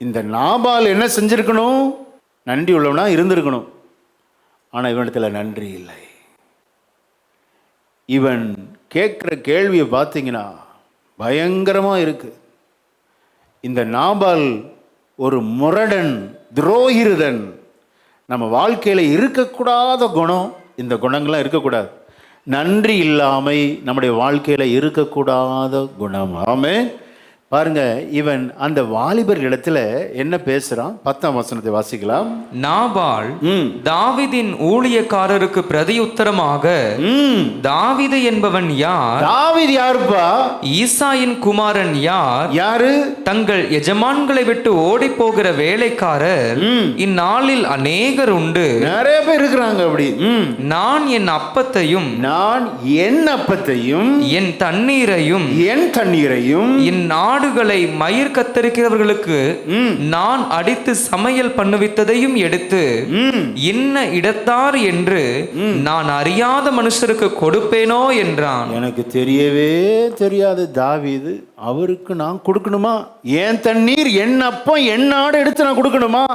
இந்த நாபால் என்ன செஞ்சிருக்கணும்? நன்றி உள்ளவனா இருந்திருக்கணும். ஆனா இவனிடத்துல நன்றி இல்லை. இவன் கேட்கிற கேள்வியை பார்த்தீங்கன்னா பயங்கரமா இருக்கு. இந்த நாபால் ஒரு முரடன், துரோகிருதன். நம்ம வாழ்க்கையில் இருக்கக்கூடாத குணம், இந்த குணங்கள்லாம் இருக்கக்கூடாது. நன்றி இல்லாமை நம்முடைய வாழ்க்கையில் இருக்கக்கூடாத குணம். ஆமென். பாருங்க, இவன் அந்த வாலிபர் இடத்துல என்ன பேசுறான்? 10ஆம் வசனத்தை வாசிக்கலாம். நாபால் தாவீதின் ஊழியக்காரருக்கு பிரதியுத்தரமாக, தாவீது என்பவன் யார்? தாவீது யாருப்பா? ஈசாயின் குமாரன் யார்? யாரு? தங்கள் எஜமான்களை விட்டு ஓடி போகிற வேலைக்காரர் இந்நாளில் அநேகர் உண்டு, நிறைய பேர் இருக்கிறாங்க. அப்படி நான் என் அப்பத்தையும் என் தண்ணீரையும் என் ஆடுகளை மயிர் கத்தரிக்கிறவர்களுக்கு நான் அடித்து சமையல் பண்ணுவித்ததையும் எடுத்து என்ன இடத்தார் என்று நான் அறியாத மனுஷருக்கு கொடுப்பேனோ என்றான். எனக்கு தெரியவே தெரியாது தாவீது, அவருக்கு நான் கொடுக்கணுமா? என் தண்ணீர், என் அப்பம், என் ஆடு எடுத்து நான் கொடுக்கணுமா?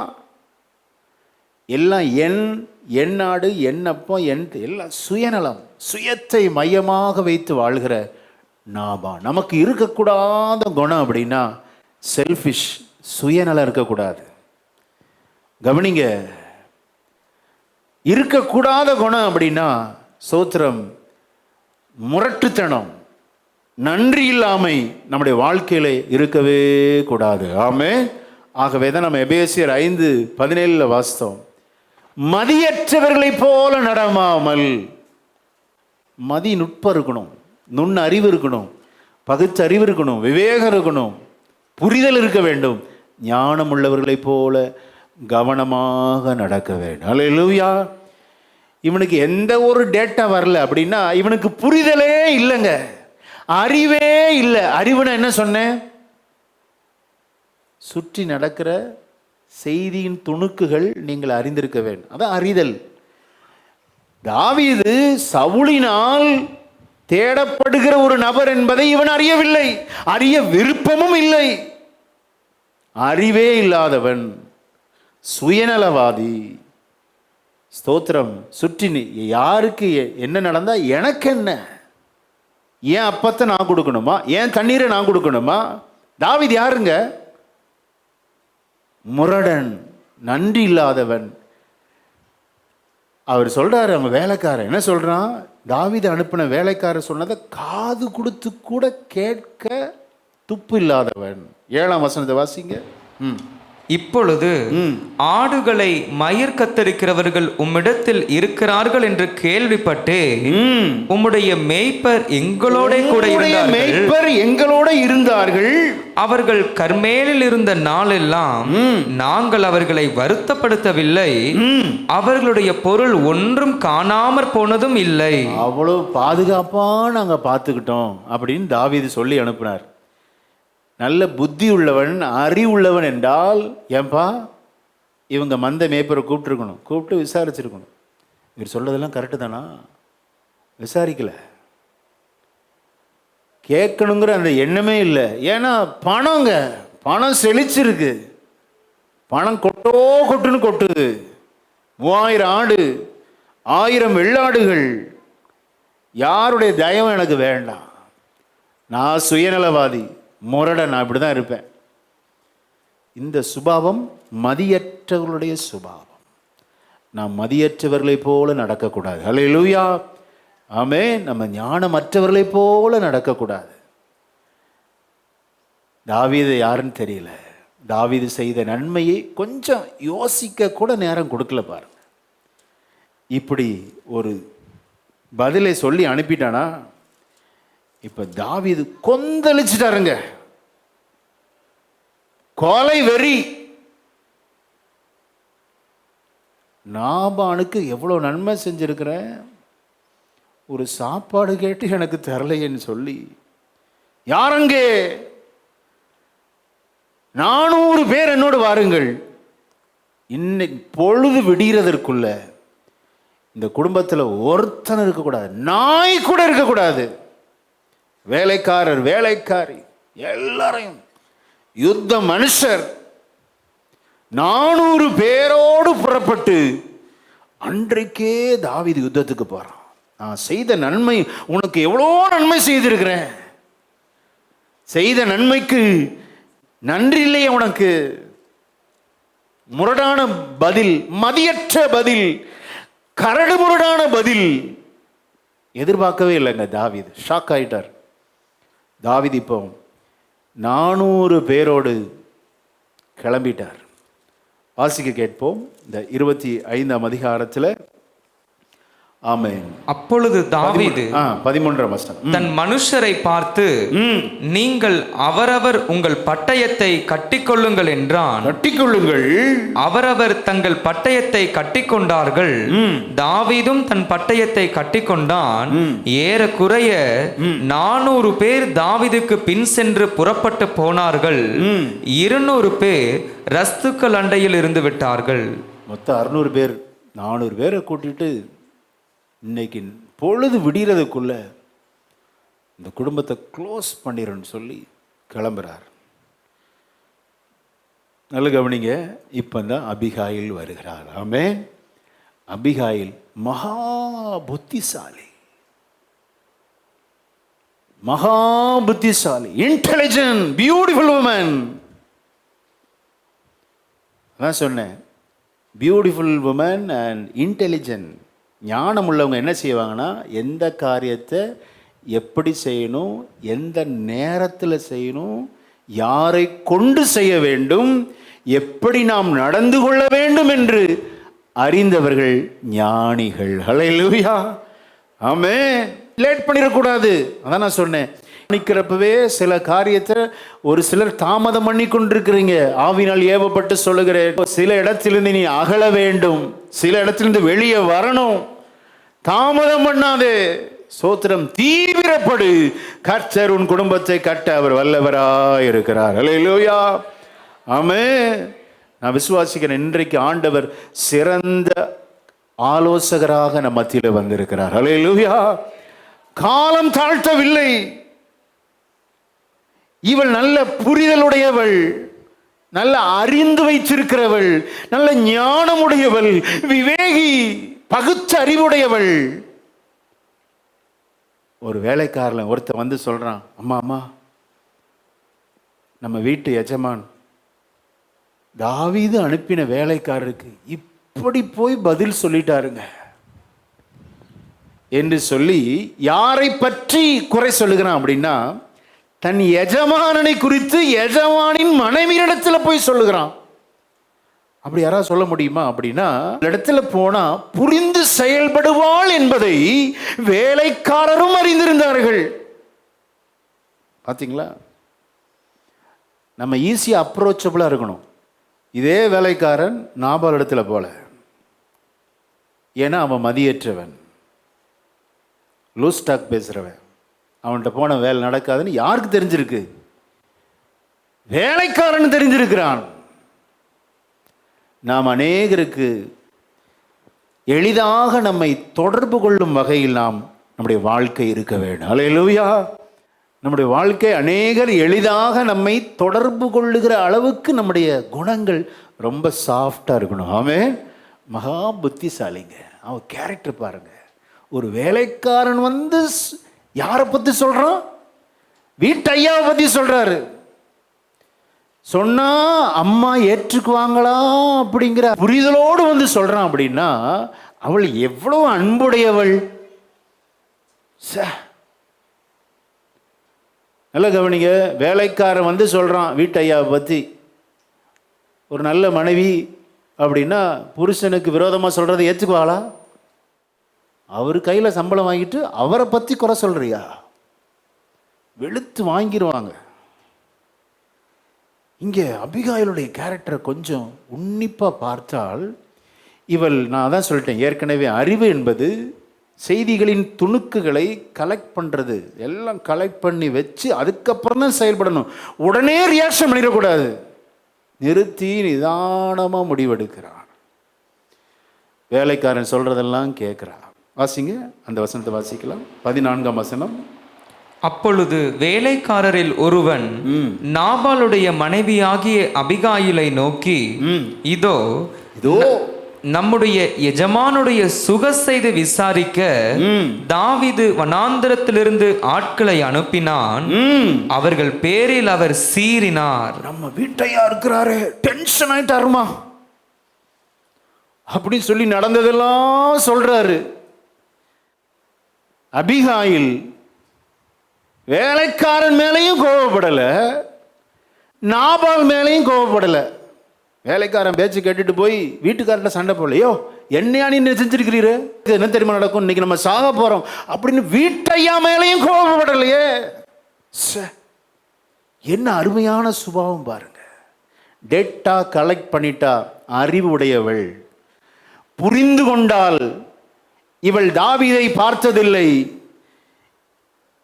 எல்லாம் என் ஆடு, என் அப்பம், எல்லாம் சுயநலம், சுயத்தை மையமாக வைத்து வாழ்கிற நாபா. நமக்கு இருக்கக்கூடாத குணம் அப்படின்னா செல்ஃபிஷ், சுயநலம் இருக்கக்கூடாது. கவனிங்க, இருக்கக்கூடாத குணம் அப்படின்னா சோத்திரம், முரட்டுத்தனம், நன்றி இல்லாமை நம்முடைய வாழ்க்கையில இருக்கவே கூடாது. ஆமென். ஆகவே தான் நம்ம எபேசியர் 5:17 வாசித்தோம், மதியற்றவர்களை போல நடமாமல். மதி நுட்பம் இருக்கணும், நுண் அறிவு இருக்கணும், பகுத்தறிவு இருக்கணும், விவேகம் இருக்கணும், புரிதல் இருக்க வேண்டும். ஞானம் உள்ளவர்களைப் போல கவனமாக நடக்க வேண்டும். அல்லேலூயா. இவனுக்கு எந்த ஒரு டேட்டா வரல அப்படின்னா இவனுக்கு புரிதலே இல்லைங்க. அறிவே இல்லை. அறிவுனா என்ன சொன்னேன்? சுற்றி நடக்கிற செய்தியின் துணுக்குகள் நீங்கள் அறிந்திருக்க வேண்டும். அதான் அறிதல். தாவீது சவுலினால் தேடப்படுகிற ஒரு நபர் என்பதை இவன் அறியவில்லை, அறிய விருப்பமும் இல்லை. அறிவே இல்லாதவன், சுயநலவாதி. ஸ்தோத்திரம். சுற்றி யாருக்கு என்ன நடந்தா எனக்கு என்ன? ஏன் அப்பத்தை நான் கொடுக்கணுமா? ஏன் தண்ணீரை நான் கொடுக்கணுமா? தாவீது யாருங்க? முரடன், நன்றி இல்லாதவன். அவர் சொல்றாரு, அவங்க வேலைக்காரன் என்ன சொல்றான்? தாவீது அனுப்பின வேலைக்காரர் சொன்னதை காது கொடுத்து கூட கேட்க துப்பு இல்லாதவன். 7ஆம் வசனத்தை வாசிங்க. இப்பொழுது ஆடுகளை மயிர் கத்தரிக்கிறவர்கள் உம்மிடத்தில் இருக்கிறார்கள் என்று கேள்விப்பட்டு உம்முடைய மேய்ப்பர் எங்களோட கூட இருந்தார்கள். அவர்கள் கர்மேலில் இருந்த நாளெல்லாம் நாங்கள் அவர்களை வருத்தப்படுத்தவில்லை, அவர்களுடைய பொருள் ஒன்றும் காணாமற் போனதும் இல்லை. அவ்வளவு பாதுகாப்பா நாங்க பார்த்துக்கிட்டோம் அப்படின்னு தாவீது சொல்லி அனுப்பினார். நல்ல புத்தி உள்ளவன், அறிவுள்ளவன் என்றால், ஏன்பா இவங்க மந்த மேய்ப்பரை கூப்பிட்டுருக்கணும், கூப்பிட்டு விசாரிச்சிருக்கணும். இவர் சொல்றதெல்லாம் கரெக்டு தானா? விசாரிக்கல, கேட்கணுங்கிற அந்த எண்ணமே இல்லை. ஏன்னா பணங்க, பணம் செழிச்சிருக்கு, பணம் கொட்டுன்னு கொட்டுது. 3000 ஆடு, 1000 வெள்ளாடுகள். யாருடைய தயவும் எனக்கு வேண்டாம். நான் சுயநலவாதி, முரட, நான் இப்படி தான் இருப்பேன். இந்த சுபாவம் மதியற்றவர்களுடைய சுபாவம். நாம் மதியற்றவர்களை போல நடக்கக்கூடாது. ஹல்லேலூயா, ஆமென். நம்ம ஞானமற்றவர்களை போல நடக்கக்கூடாது. தாவீது யாருன்னு தெரியல. தாவீது செய்த நன்மையை கொஞ்சம் யோசிக்க கூட நேரம் கொடுக்கல பாருங்க. இப்படி ஒரு பதிலை சொல்லி அனுப்பிட்டானா, இப்ப தாவீது கொந்தளிச்சிட்டாருங்க. கொலை வெறி. நாபானுக்கு எவ்வளவு நன்மை செஞ்சிருக்கிறேன், ஒரு சாப்பாடு கேட்டு எனக்கு தரலையேன்னு சொல்லி, யாரங்கே 400 பேர் என்னோடு வாருங்கள், இன்னைக்கு பொழுது விடுகிறதற்குள்ள இந்த குடும்பத்தில் ஒருத்தன் இருக்கக்கூடாது, நாய் கூட இருக்கக்கூடாது, வேலைக்காரர் வேலைக்காரி எல்லாரையும், யுத்த மனுஷர் 400 பேரோடு புறப்பட்டு அன்றைக்கே தாவீது யுத்தத்துக்கு போறான். நான் செய்த நன்மை, உனக்கு எவ்வளோ நன்மை செய்திருக்கிறேன், செய்த நன்மைக்கு நன்றி இல்லையே உனக்கு? முரடான பதில், மதியற்ற பதில், கரடு முரடான பதில். எதிர்பார்க்கவே இல்லைங்க தாவீது. ஷாக் ஆயிட்டார். தாவீது இப்போ 400 பேரோடு கிளம்பிட்டார். வாசிக்க கேட்போம் இந்த 25ஆம் அதிகாரத்தில். ஆமென். அப்பொழுது தாவீது 13ஆம் வசனம், தன் மனுஷரை பார்த்து, நீங்கள் அவரவர் உங்கள் பட்டயத்தை கட்டிக்கொள்ளுங்கள் என்றான். கட்டிக்கொள்ளுங்கள். அவரவர் தங்கள் பட்டயத்தை கட்டிக்கொண்டார்கள். தாவீதும் தன் பட்டயத்தை கட்டிக்கொண்டான். ஏறக்குறைய 400 பேர் தாவீதுக்கு பின் சென்று புறப்பட்டு போனார்கள். 200 பேர் ரஸ்துக்கள் அண்டையில் இருந்து விட்டார்கள். மொத்தம் 600 பேர். 400 பேரை கூட்டிட்டு இன்னைக்கு பொழுது விடுறதுக்குள்ள இந்த குடும்பத்தை க்ளோஸ் பண்ணிடுன்னு சொல்லி கிளம்புறார். நல்ல கவனிங்க. இப்போ தான் அபிகாயில் வருகிறார். ஆமென். அபிகாயில் மகா புத்திசாலி, மகா புத்திசாலி, இன்டெலிஜென்ட், பியூட்டிஃபுல் உமன். அதான் சொன்னேன், பியூட்டிஃபுல் உமன் அண்ட் இன்டெலிஜென்ட். ஞானம் உள்ளவங்க என்ன செய்வாங்கன்னா, எந்த காரியத்தை எப்படி செய்யணும், எந்த நேரத்தில் செய்யணும், யாரை கொண்டு செய்ய வேண்டும், எப்படி நாம் நடந்து கொள்ள வேண்டும் என்று அறிந்தவர்கள் ஞானிகள். ஹல்லேலூயா, ஆமென். லேட் பண்ணிடக்கூடாது. அதான் நான் சொன்னேன், நிற்கிறப்பவே சில காரியத்தை ஒரு சிலர் தாமதம் பண்ணி கொண்டிருக்கிறீங்க. ஆவினால் ஏவப்பட்டு சொல்லுகிறேன், சில இடத்திலிருந்து நீ அகல வேண்டும், சில இடத்திலிருந்து வெளியே வரணும். தாமதம் பண்ணாதே. சோத்திரம், தீவிரப்படு. கர்த்தர் உன் குடும்பத்தை கட்ட அவர் வல்லவராய் இருக்கிறார். அல்லேலூயா, ஆமென். நான் விசுவாசிக்கிறேன், இன்றைக்கு ஆண்டவர் சிறந்த ஆலோசகராக நம் மத்தியில் வந்திருக்கிறார். அல்லேலூயா. காலம் தாழ்த்தவில்லை. இவள் நல்ல புரிதலுடையவள், நல்ல அறிந்து வைத்திருக்கிறவள், நல்ல ஞானமுடையவள், விவேகி, பகுத்த அறிவுடையவள். ஒரு வேலைக்காரன் ஒருத்தன் வந்து சொல்றான், அம்மா அம்மா, நம்ம வீட்டு எஜமான் தாவீது அனுப்பின வேலைக்காரருக்கு இப்படி போய் பதில் சொல்லிட்டாருங்க என்று சொல்லி யாரை பற்றி குறை சொல்லுகிறான் அப்படின்னா, தன் எஜமானனை குறித்து எஜமானின் மனைவியிடத்தில் போய் சொல்லுகிறான். அப்படி யாராவது சொல்ல முடியுமா? அப்படின்னா, இடத்துல போனா புரிந்து செயல்படுவாள் என்பதை வேலைக்காரரும் அறிந்திருந்தார்கள். பாத்தீங்களா? நம்ம ஈஸியா அப்ரோச்சபிளா இருக்கணும். இதே வேலைக்காரன் நாபால் இடத்துல போல, ஏன்னா அவன் மதியற்றவன், லூஸ் டாக் பேசுறவன். அவன்கிட்ட போன வேலை நடக்காதுன்னு யாருக்கு தெரிஞ்சிருக்கு? வேலைக்காரன் தெரிஞ்சிருக்கிறான். நாம் அநேகருக்கு எளிதாக நம்மை தொடர்பு கொள்ளும் வகையில் நம்முடைய வாழ்க்கை இருக்க வேண்டும். அல்லேலூயா. நம்முடைய வாழ்க்கை அநேகர் எளிதாக நம்மை தொடர்பு கொள்ளுகிற அளவுக்கு நம்முடைய குணங்கள் ரொம்ப சாஃப்டாக இருக்கணும். ஆமென். மகா புத்திசாலிங்க. அவன் கேரக்டர் பாருங்க. ஒரு வேலைக்காரன் வந்து யாரை பற்றி சொல்கிறான்? வீட்டு ஐயாவை பற்றி சொல்கிறாரு. சொன்னா அம்மா ஏற்றுக்குவாங்களா அப்படிங்கிற புரிதலோடு வந்து சொல்றான். அப்படின்னா அவள் எவ்வளவு அன்புடையவள். நல்ல கவனிங்க. வேலைக்காரன் வந்து சொல்றான் வீட்டு ஐயாவை பற்றி, ஒரு நல்ல மனைவி அப்படின்னா புருஷனுக்கு விரோதமாக சொல்றதை ஏற்றுக்குவாளா? அவர் கையில் சம்பளம் வாங்கிட்டு அவரை பற்றி குறை சொல்றியா? வெளுத்து வாங்கிடுவாங்க. இங்கே அபிகாயிலுடைய கேரக்டரை கொஞ்சம் உன்னிப்பாக பார்த்தால், இவள், நான் அதான் சொல்லிட்டேன் ஏற்கனவே, அறிவு என்பது செய்திகளின் துணுக்குகளை கலெக்ட் பண்ணுறது. எல்லாம் கலெக்ட் பண்ணி வச்சு அதுக்கப்புறம் தான் செயல்படணும். உடனே ரியாக்ஷன் பண்ணிடக்கூடாது. நிறுத்தி நிதானமாக முடிவெடுக்கிறான். வேலைக்காரன் சொல்கிறதெல்லாம் கேட்குறான். வாசிங்க, அந்த வசனத்தை வாசிக்கலாம். 14ஆம் வசனம். அப்பொழுது வேலைக்காரரில் ஒருவன் நாபாலுடைய மனைவியாகிய அபிகாயிலை நோக்கி, இதோ நம்முடைய எஜமானுடைய சுக செய்து விசாரிக்க தாவீது வனாந்தரத்திலிருந்து ஆட்களை அனுப்பினான். அவர்கள் பேரில் அவர் சீறினார். நம்ம வீட்டையா இருக்கிறாரு, டென்ஷன் ஆயிட்டாருமா அப்படின்னு சொல்லி நடந்ததெல்லாம் சொல்றாரு. அபிகாயில் வேலைக்காரன் மேலையும் கோபப்படலை, நாபால் மேலையும் கோபப்படலை. வேலைக்காரன் பேச்சு கேட்டுட்டு போய் வீட்டுக்காரன் சண்டை போடலையோ, என்னையா நீ செஞ்சிருக்கிறீரு, என்ன தெரியுமா நடக்கும், இன்னைக்கு நம்ம சாக போறோம் அப்படின்னு வீட்டையா மேலையும் கோபப்படலையே. என்ன அருமையான சுபாவம் பாருங்க. டேட்டா கலெக்ட் பண்ணிட்டா, அறிவு உடையவள், புரிந்து கொண்டால். இவள் தாவீதை பார்த்ததில்லை,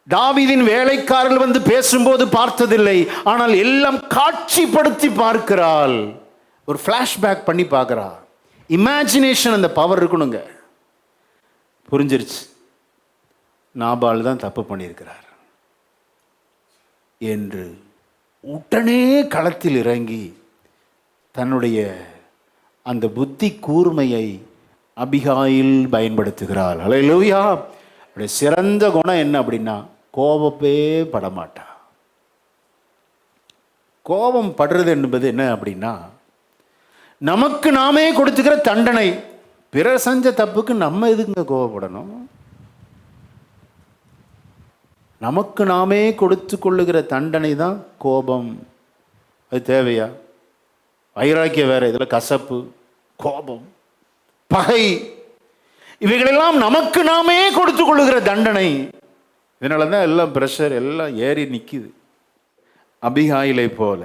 தாவீதின் வேலைக்காரர்கள் வந்து பேசும்போது பார்த்ததில்லை. ஆனால் எல்லாம் காட்சிப்படுத்தி பார்க்கிறாள். ஒரு ஃப்ளாஷ்பேக் பண்ணி பார்க்கிறா. இமேஜினேஷன், அந்த பவர் இருக்கணுங்க. புரிஞ்சிருச்சு, நாபால் தான் தப்பு பண்ணியிருக்கிறார் என்று உடனே களத்தில் இறங்கி தன்னுடைய அந்த புத்தி கூர்மையை அபிகாயில் பயன்படுத்துகிறாள். அல்லேலூயா. அவருடைய சிறந்த குணம் என்ன அப்படின்னா, கோபப்பே படமாட்டா. கோபம் படுறது என்பது என்ன அப்படின்னா, நமக்கு நாமே கொடுத்துக்கிற தண்டனை. பிறர் செஞ்ச தப்புக்கு நம்ம எதுக்குங்க கோபப்படணும்? நமக்கு நாமே கொடுத்து கொள்ளுகிற தண்டனை தான் கோபம். அது தேவையா? வைராக்கியம் வேற, இதில் கசப்பு, கோபம், பகை, இவைகளெல்லாம் நமக்கு நாமே கொடுத்து கொள்ளுகிற தண்டனை. இதனால தான் எல்லாம் பிரஷர் எல்லாம் ஏறி நிற்கிது. அபிகாயிலை போல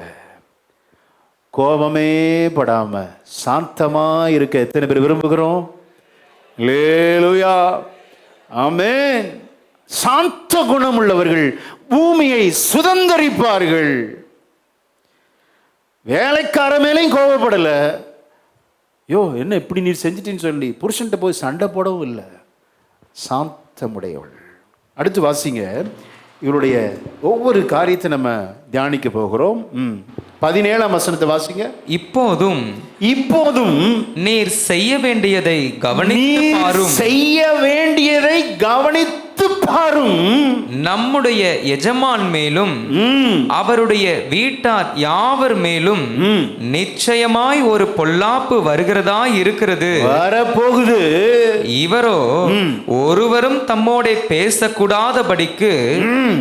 கோபமே படாம சாந்தமா இருக்க எத்தனை பேர் விரும்புகிறோம்? அல்லேலூயா, ஆமென். சாந்த குணம் உள்ளவர்கள் பூமியை சுதந்தரிப்பார்கள். வேலைக்கார மேலையும் கோபப்படல. என்ன இப்படி நீ செஞ்சிட்டின்னு சொல்லி புருஷன்கிட்ட போய் சண்டை போடவும் இல்லை. சாந்தமுடையவள். அடுத்து வாசிங்க. இவருடைய ஒவ்வொரு காரியத்தை நம்ம தியானிக்க போகிறோம். 17ஆம் வசனத்தை வாசிங்க. இப்போதும் நீர் செய்ய வேண்டியதை கவனித்து பாரும். நம்முடைய எஜமான் மேலும் அவருடைய வீட்டார் யாவர் மேலும் நிச்சயமாய் ஒரு பொல்லாப்பு வருகிறதா இருக்கிறது, வரப்போகுது. இவரோ ஒருவரும் தம்மோட பேசக்கூடாதபடிக்கு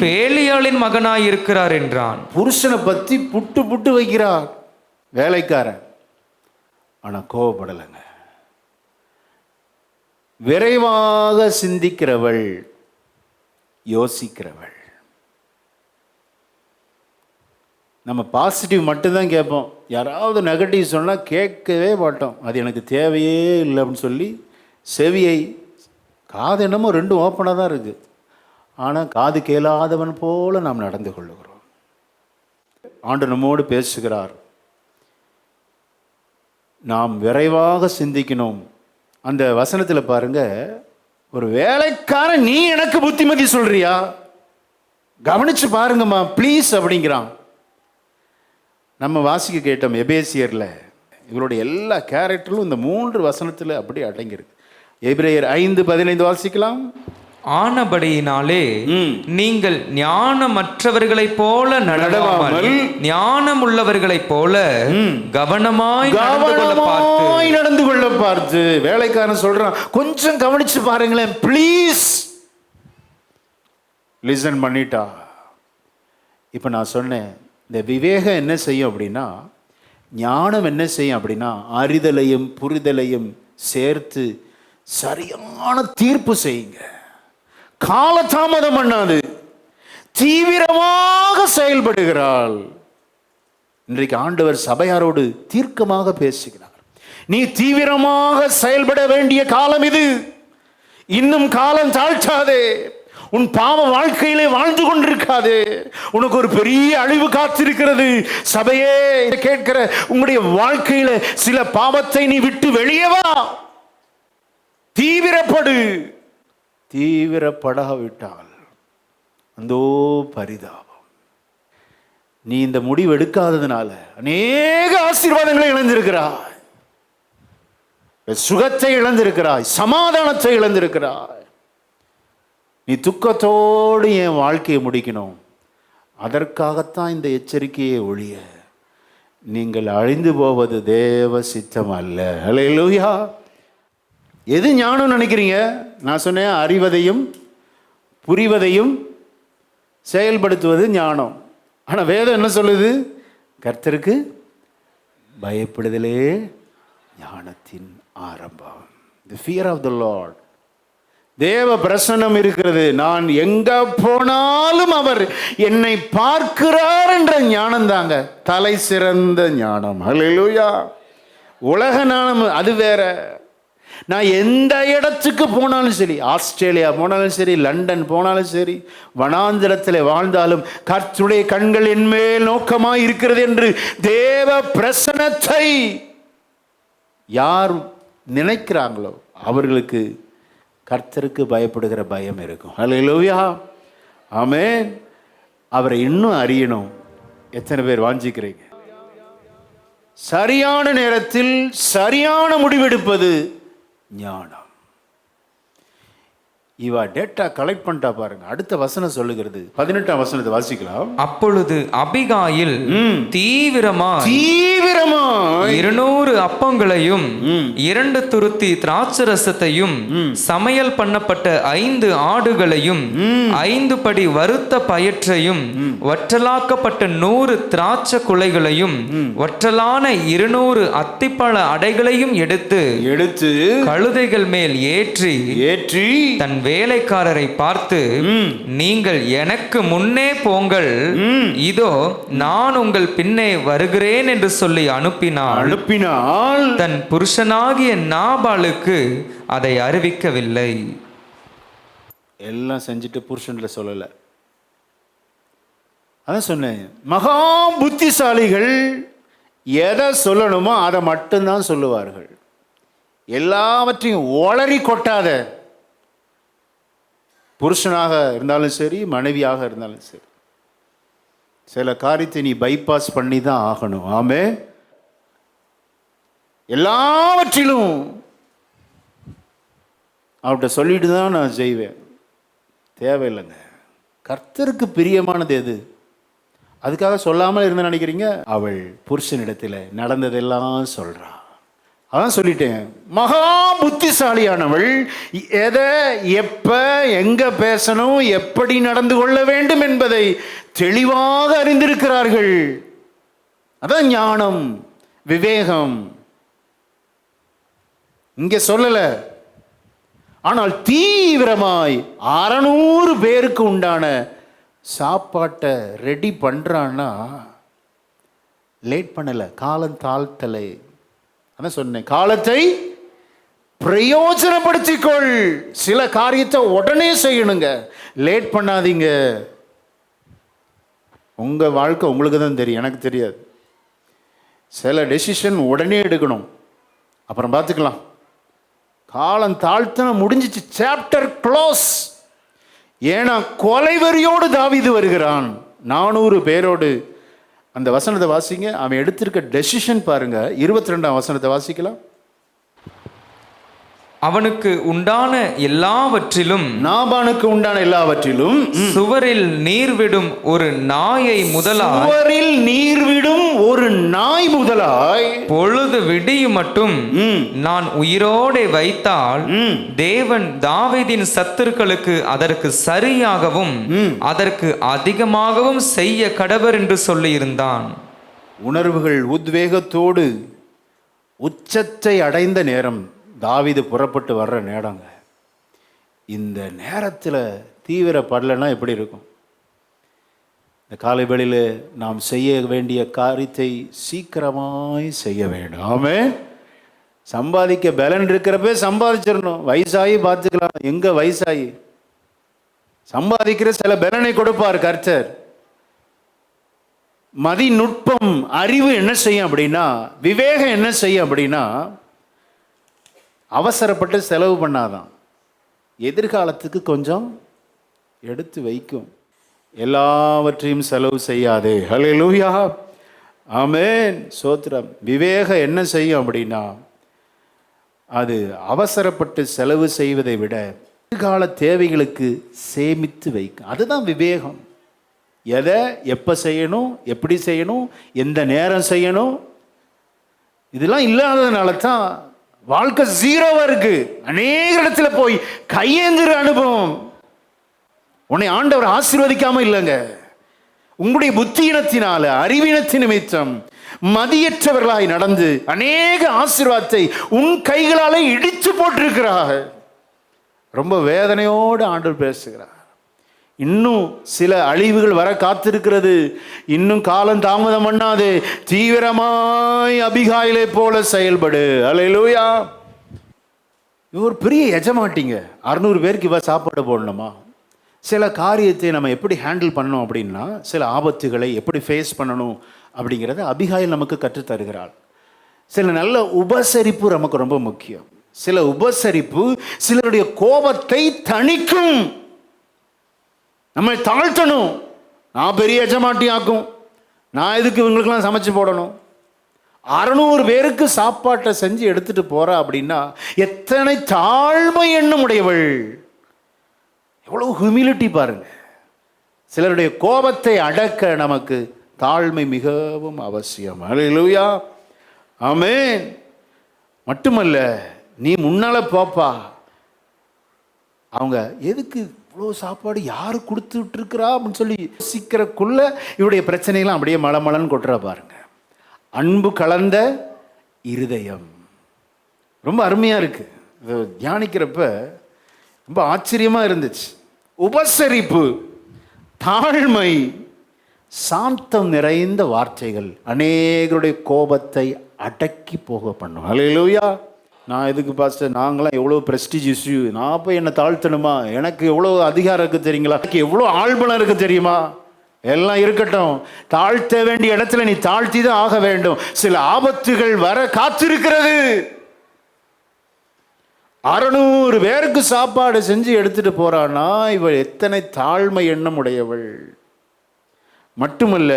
பேலியாளின் மகனாயிருக்கிறார் என்றான். புருஷனை பத்தி புட்டு வைக்கிறார் வேலைக்காரன். ஆனா கோபப்படலைங்க. விரைவாக சிந்திக்கிறவள், யோசிக்கிறவள். நம்ம பாசிட்டிவ் மட்டும்தான் கேட்போம். யாராவது நெகட்டிவ் சொன்னால் கேட்கவே மாட்டோம். அது எனக்கு தேவையே இல்லை அப்படின்னு சொல்லி செவியை, காது என்னமோ ரெண்டும் ஓப்பனாக தான் இருக்குது, ஆனால் காது கேளாதவன் போல நாம் நடந்து கொள்ளுகிறோம். ஆண்டவர் நம்மோடு பேசுகிறார். நாம் விரைவாக சிந்திக்கணும். அந்த வசனத்தில் பாருங்க, ஒரு வேலைக்காரன் நீ எனக்கு புத்திமதி சொல்றியா, கவனிச்சு பாருங்கம்மா ப்ளீஸ் அப்படிங்கிறான். நம்ம வாசிக்க கேட்டோம் எபேசியர்ல. இவருடைய எல்லா கேரக்டரும் இந்த 3 வசனத்தில் அப்படி அடங்கியிருக்கு. எபிரேயர் 5:15 வாசிக்கலாம். ஆனபடியினாலே நீங்கள் ஞானமற்றவர்களைப் போல நடவாமல் ஞானம் உள்ளவர்களைப் போல கவனமாய் நடந்து கொள்ள பார்த்து. வேலைக்காரன் சொல்றான், கொஞ்சம் கவனிச்சு பாருங்களேன் ப்ளீஸ். லிசன் பண்ணிட்டா. இப்ப நான் சொன்னேன், இந்த விவேகம் என்ன செய்யும் அப்படின்னா, ஞானம் என்ன செய்யும் அப்படின்னா, அறிதலையும் புரிதலையும் சேர்த்து சரியான தீர்ப்பு செய்யுங்க. காலதாமதம் பண்ணாது, தீவிரமாக செயல்படுகிறாள். இன்றைக்கு ஆண்டவர் சபையாரோடு தீர்க்கமாக பேசுகிறார். நீ தீவிரமாக செயல்பட வேண்டிய காலம் இது. இன்னும் காலம் தாழ்த்தாதே. உன் பாவ வாழ்க்கையிலே வாழ்ந்து கொண்டிருக்காதே. உனக்கு ஒரு பெரிய அழிவு காத்திருக்கிறது. சபையே கேட்கிற உங்களுடைய வாழ்க்கையில சில பாவத்தை நீ விட்டு வெளியே வா. தீவிரப்படு. தீவிரப்படாவிட்டால் அந்தோ பரிதாபம். நீ இந்த முடிவு எடுக்காததுனால அநேக ஆசீர்வாதங்களை இழந்திருக்கிறாய், சுகத்தை இழந்திருக்கிறாய், சமாதானத்தை இழந்திருக்கிறாய். நீ துக்கத்தோடு என் வாழ்க்கையை முடிக்கணும். அதற்காகத்தான் இந்த எச்சரிக்கையை ஒழிய நீங்கள் அழிந்து போவது தேவ சித்தம் அல்ல. ஹல்லேலூயா. எது ஞானம் நினைக்கிறீங்க? நான் சொன்னேன், அறிவதையும் புரிவதையும் செயல்படுத்துவது ஞானம். ஆனால் வேதம் என்ன சொல்லுது? கர்த்தருக்கு பயப்படுதலே ஞானத்தின் ஆரம்பம். தி ஃபியர் ஆஃப் த லார்ட். தேவ பிரசன்னம் இருக்கிறது. நான் எங்க போனாலும் அவர் என்னை பார்க்கிறார் என்ற ஞானம் தாங்க தலை சிறந்த ஞானம். ஹல்லேலூயா. உலக ஞானம் அது வேற. நான் எந்த இடத்துக்கு போனாலும் சரி, ஆஸ்திரேலியா போனாலும் சரி, லண்டன் போனாலும் சரி, வனாந்திரத்தில் வாழ்ந்தாலும் கர்த்தருடைய கண்கள் என்மேல் நோக்கமாய் இருக்கிறது என்று தேவ பிரசன்னத்தை யார் நினைக்கிறாங்களோ அவர்களுக்கு கர்த்தருக்கு பயப்படுகிற பயம் இருக்கும். ஹல்லேலூயா. ஆமென். அவரை இன்னும் அறியணும். எத்தனை பேர் வாஞ்சிக்கிறீங்க? சரியான நேரத்தில் சரியான முடிவெடுப்பது ஞானம். இவா டேட்டா கலெக்ட் பண்ணிட்டா பாருங்க. அடுத்த வசனம் சொல்லுகிறது. 18ஆம் வசனத்தை வாசிக்கலாம். அப்பொழுது அபிகாயில் தீவிரமாய் 200 அப்பங்களையும் 2 துருத்தி திராட்சரசத்தையும் சமையல் பண்ணப்பட்ட 5 ஆடுகளையும் 5 படி வறுத்த பயற்றையும் வற்றலாக்கப்பட்ட 100 திராட்சை குலைகளையும் வற்றலான 200 அத்திப்பழ அடைகளையும் எடுத்து கழுதைகள் மேல் ஏற்றி தன் வேலைக்காரரை பார்த்து, நீங்கள் எனக்கு முன்னே போங்கள், இதோ நான் உங்கள் பின்னே வருகிறேன் என்று சொல்லி அனுப்பினாள். தன் புருஷனாகிய நாபாலுக்கு அதை அறிவிக்கவில்லை. எல்லாம் செஞ்சுட்டு புருஷன்ல சொல்லலை. அதான் சொன்னேன், மகா புத்திசாலிகள் எதை சொல்லணுமோ அதை மட்டும்தான் சொல்லுவார்கள். எல்லாவற்றையும் ஒளறி கொட்டாத. புருஷனாக இருந்தாலும் சரி, மனைவியாக இருந்தாலும் சரி, சில காரியத்தை நீ பைபாஸ் பண்ணி தான் ஆகணும். ஆமே. எல்லாவற்றிலும் அவர்கிட்ட சொல்லிட்டு தான் நான் செய்வேன். தேவையில்லைங்க. கர்த்தருக்கு பிரியமானது எது? அதுக்காக சொல்லாமல் இருந்து நினைக்கிறீங்க? அவள் புருஷனிடத்தில் நடந்ததெல்லாம் சொல்றா. அதான் சொல்லிட்டேன், மகா புத்திசாலியானவள் எதை, எப்ப, எங்க பேசணும், எப்படி நடந்து கொள்ள வேண்டும் என்பதை தெளிவாக அறிந்திருக்கிறார்கள். அதான் ஞானம், விவேகம். இங்க சொல்லல. ஆனால் தீவிரமாய் 600 பேருக்கு உண்டான சாப்பாட்டை ரெடி பண்றான்னா லேட் பண்ணல, காலம் தாழ்த்தலை. அதான் சொன்னேன், காலத்தை பிரயோஜனப்படுத்திக்கொள். சில காரியத்தை உடனே செய்யணுங்க, லேட் பண்ணாதீங்க. உங்க வாழ்க்கை உங்களுக்கு தான் தெரியும், எனக்கு தெரியாது. சில டெசிஷன் உடனே எடுக்கணும், அப்புறம் பார்த்துக்கலாம். காலம் தாழ்த்தின முடிஞ்சிச்சு, சாப்டர் க்ளோஸ். ஏன்னா கொலைவெறியோடு தாவீது வருகிறான் 400 பேரோடு. அந்த வசனத்தை வாசிங்க. அவன் எடுத்திருக்க டெசிஷன் பாருங்க. 22ஆம் வசனத்தை வாசிக்கலாம். அவனுக்கு உண்டான எல்லாவற்றிலும், நாபானுக்கு உண்டான எல்லாவற்றிலும், சுவரில் நீர்விடும் ஒரு நாயை முதலாய், சுவரில் நீர்விடும் ஒரு நாய் முதலாய், பொழுது விடியும் மட்டும் நான் உயிரோடே வைத்தால் தேவன் தாவீதின் சத்துருக்களுக்கு அதற்கு சரியாகவும் அதற்கு அதிகமாகவும் செய்ய கடவர் என்று சொல்லியிருந்தான். உணர்வுகள் உத்வேகத்தோடு உச்சத்தை அடைந்த நேரம் தாவீது புறப்பட்டு வர்ற நேரங்க. இந்த நேரத்தில் தீவிரப்படலைன்னா எப்படி இருக்கும்? இந்த காலை வேளையில் நாம் செய்ய வேண்டிய காரியத்தை சீக்கிரமாய் செய்ய வேண்டும். ஆமே. சம்பாதிக்க பலன் இருக்கிறப்ப சம்பாதிச்சிடணும். வயசாகி பார்த்துக்கலாம். எங்க வயசாகி சம்பாதிக்கிற சில பலனை கொடுப்பார் கர்த்தர். மதி நுட்பம், அறிவு என்ன செய்யும் அப்படின்னா, விவேகம் என்ன செய்யும் அப்படின்னா, அவசரப்பட்டு செலவு பண்ணாதான், எதிர்காலத்துக்கு கொஞ்சம் எடுத்து வைக்கும். எல்லாவற்றையும் செலவு செய்யாதே. ஹல்லேலூயா, ஆமென், சோத்திரம். விவேகம் என்ன செய்யும் அப்படின்னா, அது அவசரப்பட்டு செலவு செய்வதை விட எதிர்கால தேவைகளுக்கு சேமித்து வைக்கும். அதுதான் விவேகம். எதை எப்போ செய்யணும், எப்படி செய்யணும், எந்த நேரம் செய்யணும், இதெல்லாம் இல்லாததுனால தான் வாழ்க்கை ஜீரோவா இருக்கு. அநேக இடத்துல போய் கையேந்திர அனுபவம். உன்னை ஆண்டவர் ஆசீர்வதிக்காம இல்லைங்க. உங்களுடைய புத்தியினத்தினால, அறிவினத்தின் நிமித்தம் மதியற்றவர்களாய் நடந்து அநேக ஆசீர்வாதத்தை உன் கைகளாலே இடித்து போட்டிருக்கிறார். ரொம்ப வேதனையோடு ஆண்டவர் பேசுகிறார். இன்னும் சில அழிவுகள் வர காத்திருக்கிறது. இன்னும் காலம் தாமதம் பண்ணாது. தீவிரமாய் அபிகாயிலை போல செயல்படு. அல்லேலூயா. ஒரு பெரிய எஜமாட்டிங்க, 600 பேருக்கு இவ சாப்பாடு போடணுமா? சில காரியத்தை நம்ம எப்படி ஹேண்டில் பண்ணணும் அப்படின்னா, சில ஆபத்துகளை எப்படி ஃபேஸ் பண்ணணும் அப்படிங்கிறத அபிகாயில் நமக்கு கற்றுத்தருகிறாள். சில நல்ல உபசரிப்பு நமக்கு ரொம்ப முக்கியம். சில உபசரிப்பு சிலருடைய கோபத்தை தணிக்கும். நம்மை தாழ்த்தணும். நான் பெரிய எஜமாட்டி ஆக்கும், நான் எதுக்கு இவங்களுக்கெல்லாம் சமைச்சு போடணும்? 600 பேருக்கு சாப்பாட்டை செஞ்சு எடுத்துட்டு போறா அப்படின்னா எத்தனை தாழ்மை எண்ணம் உடையவள், எவ்வளவு ஹியூமிலிட்டி பாருங்க. சிலருடைய கோபத்தை அடக்க நமக்கு தாழ்மை மிகவும் அவசியம். அல்லேலூயா, ஆமென். மட்டுமல்ல, நீ முன்னால போப்பா, அவங்க எதுக்கு இவ்வளோ சாப்பாடு யாரு கொடுத்துட்டு இருக்கிறா அப்படின்னு சொல்லி யோசிக்கிறக்குள்ள இவருடைய பிரச்சனைகள்லாம் அப்படியே மலமலன்னு கொட்டுறா பாருங்க. அன்பு கலந்த இருதயம் ரொம்ப அருமையா இருக்கு. இதை தியானிக்கிறப்ப ரொம்ப ஆச்சரியமா இருந்துச்சு. உபசரிப்பு, தாழ்மை, சாந்தம் நிறைந்த வார்த்தைகள் அநேகருடைய கோபத்தை அடக்கி போக பண்ணும். அல்லேலூயா. நான் எதுக்கு பாஸ்டர், நாங்களாம் எவ்வளோ ப்ரெஸ்டீஜ் இஷ்யூ, நான் போய் என்னை தாழ்த்தணுமா, எனக்கு எவ்வளோ அதிகாரம் இருக்குது தெரியுங்களா, எனக்கு எவ்வளோ ஆள்பலம் இருக்குது தெரியுமா, எல்லாம் இருக்கட்டும், தாழ்த்த வேண்டிய இடத்துல நீ தாழ்த்தி தான் ஆக வேண்டும். சில ஆபத்துகள் வர காத்திருக்கிறது. 600 பேருக்கு சாப்பாடு செஞ்சு எடுத்துட்டு போறானா, இவள் எத்தனை தாழ்மை எண்ணம் உடையவள். மட்டுமல்ல,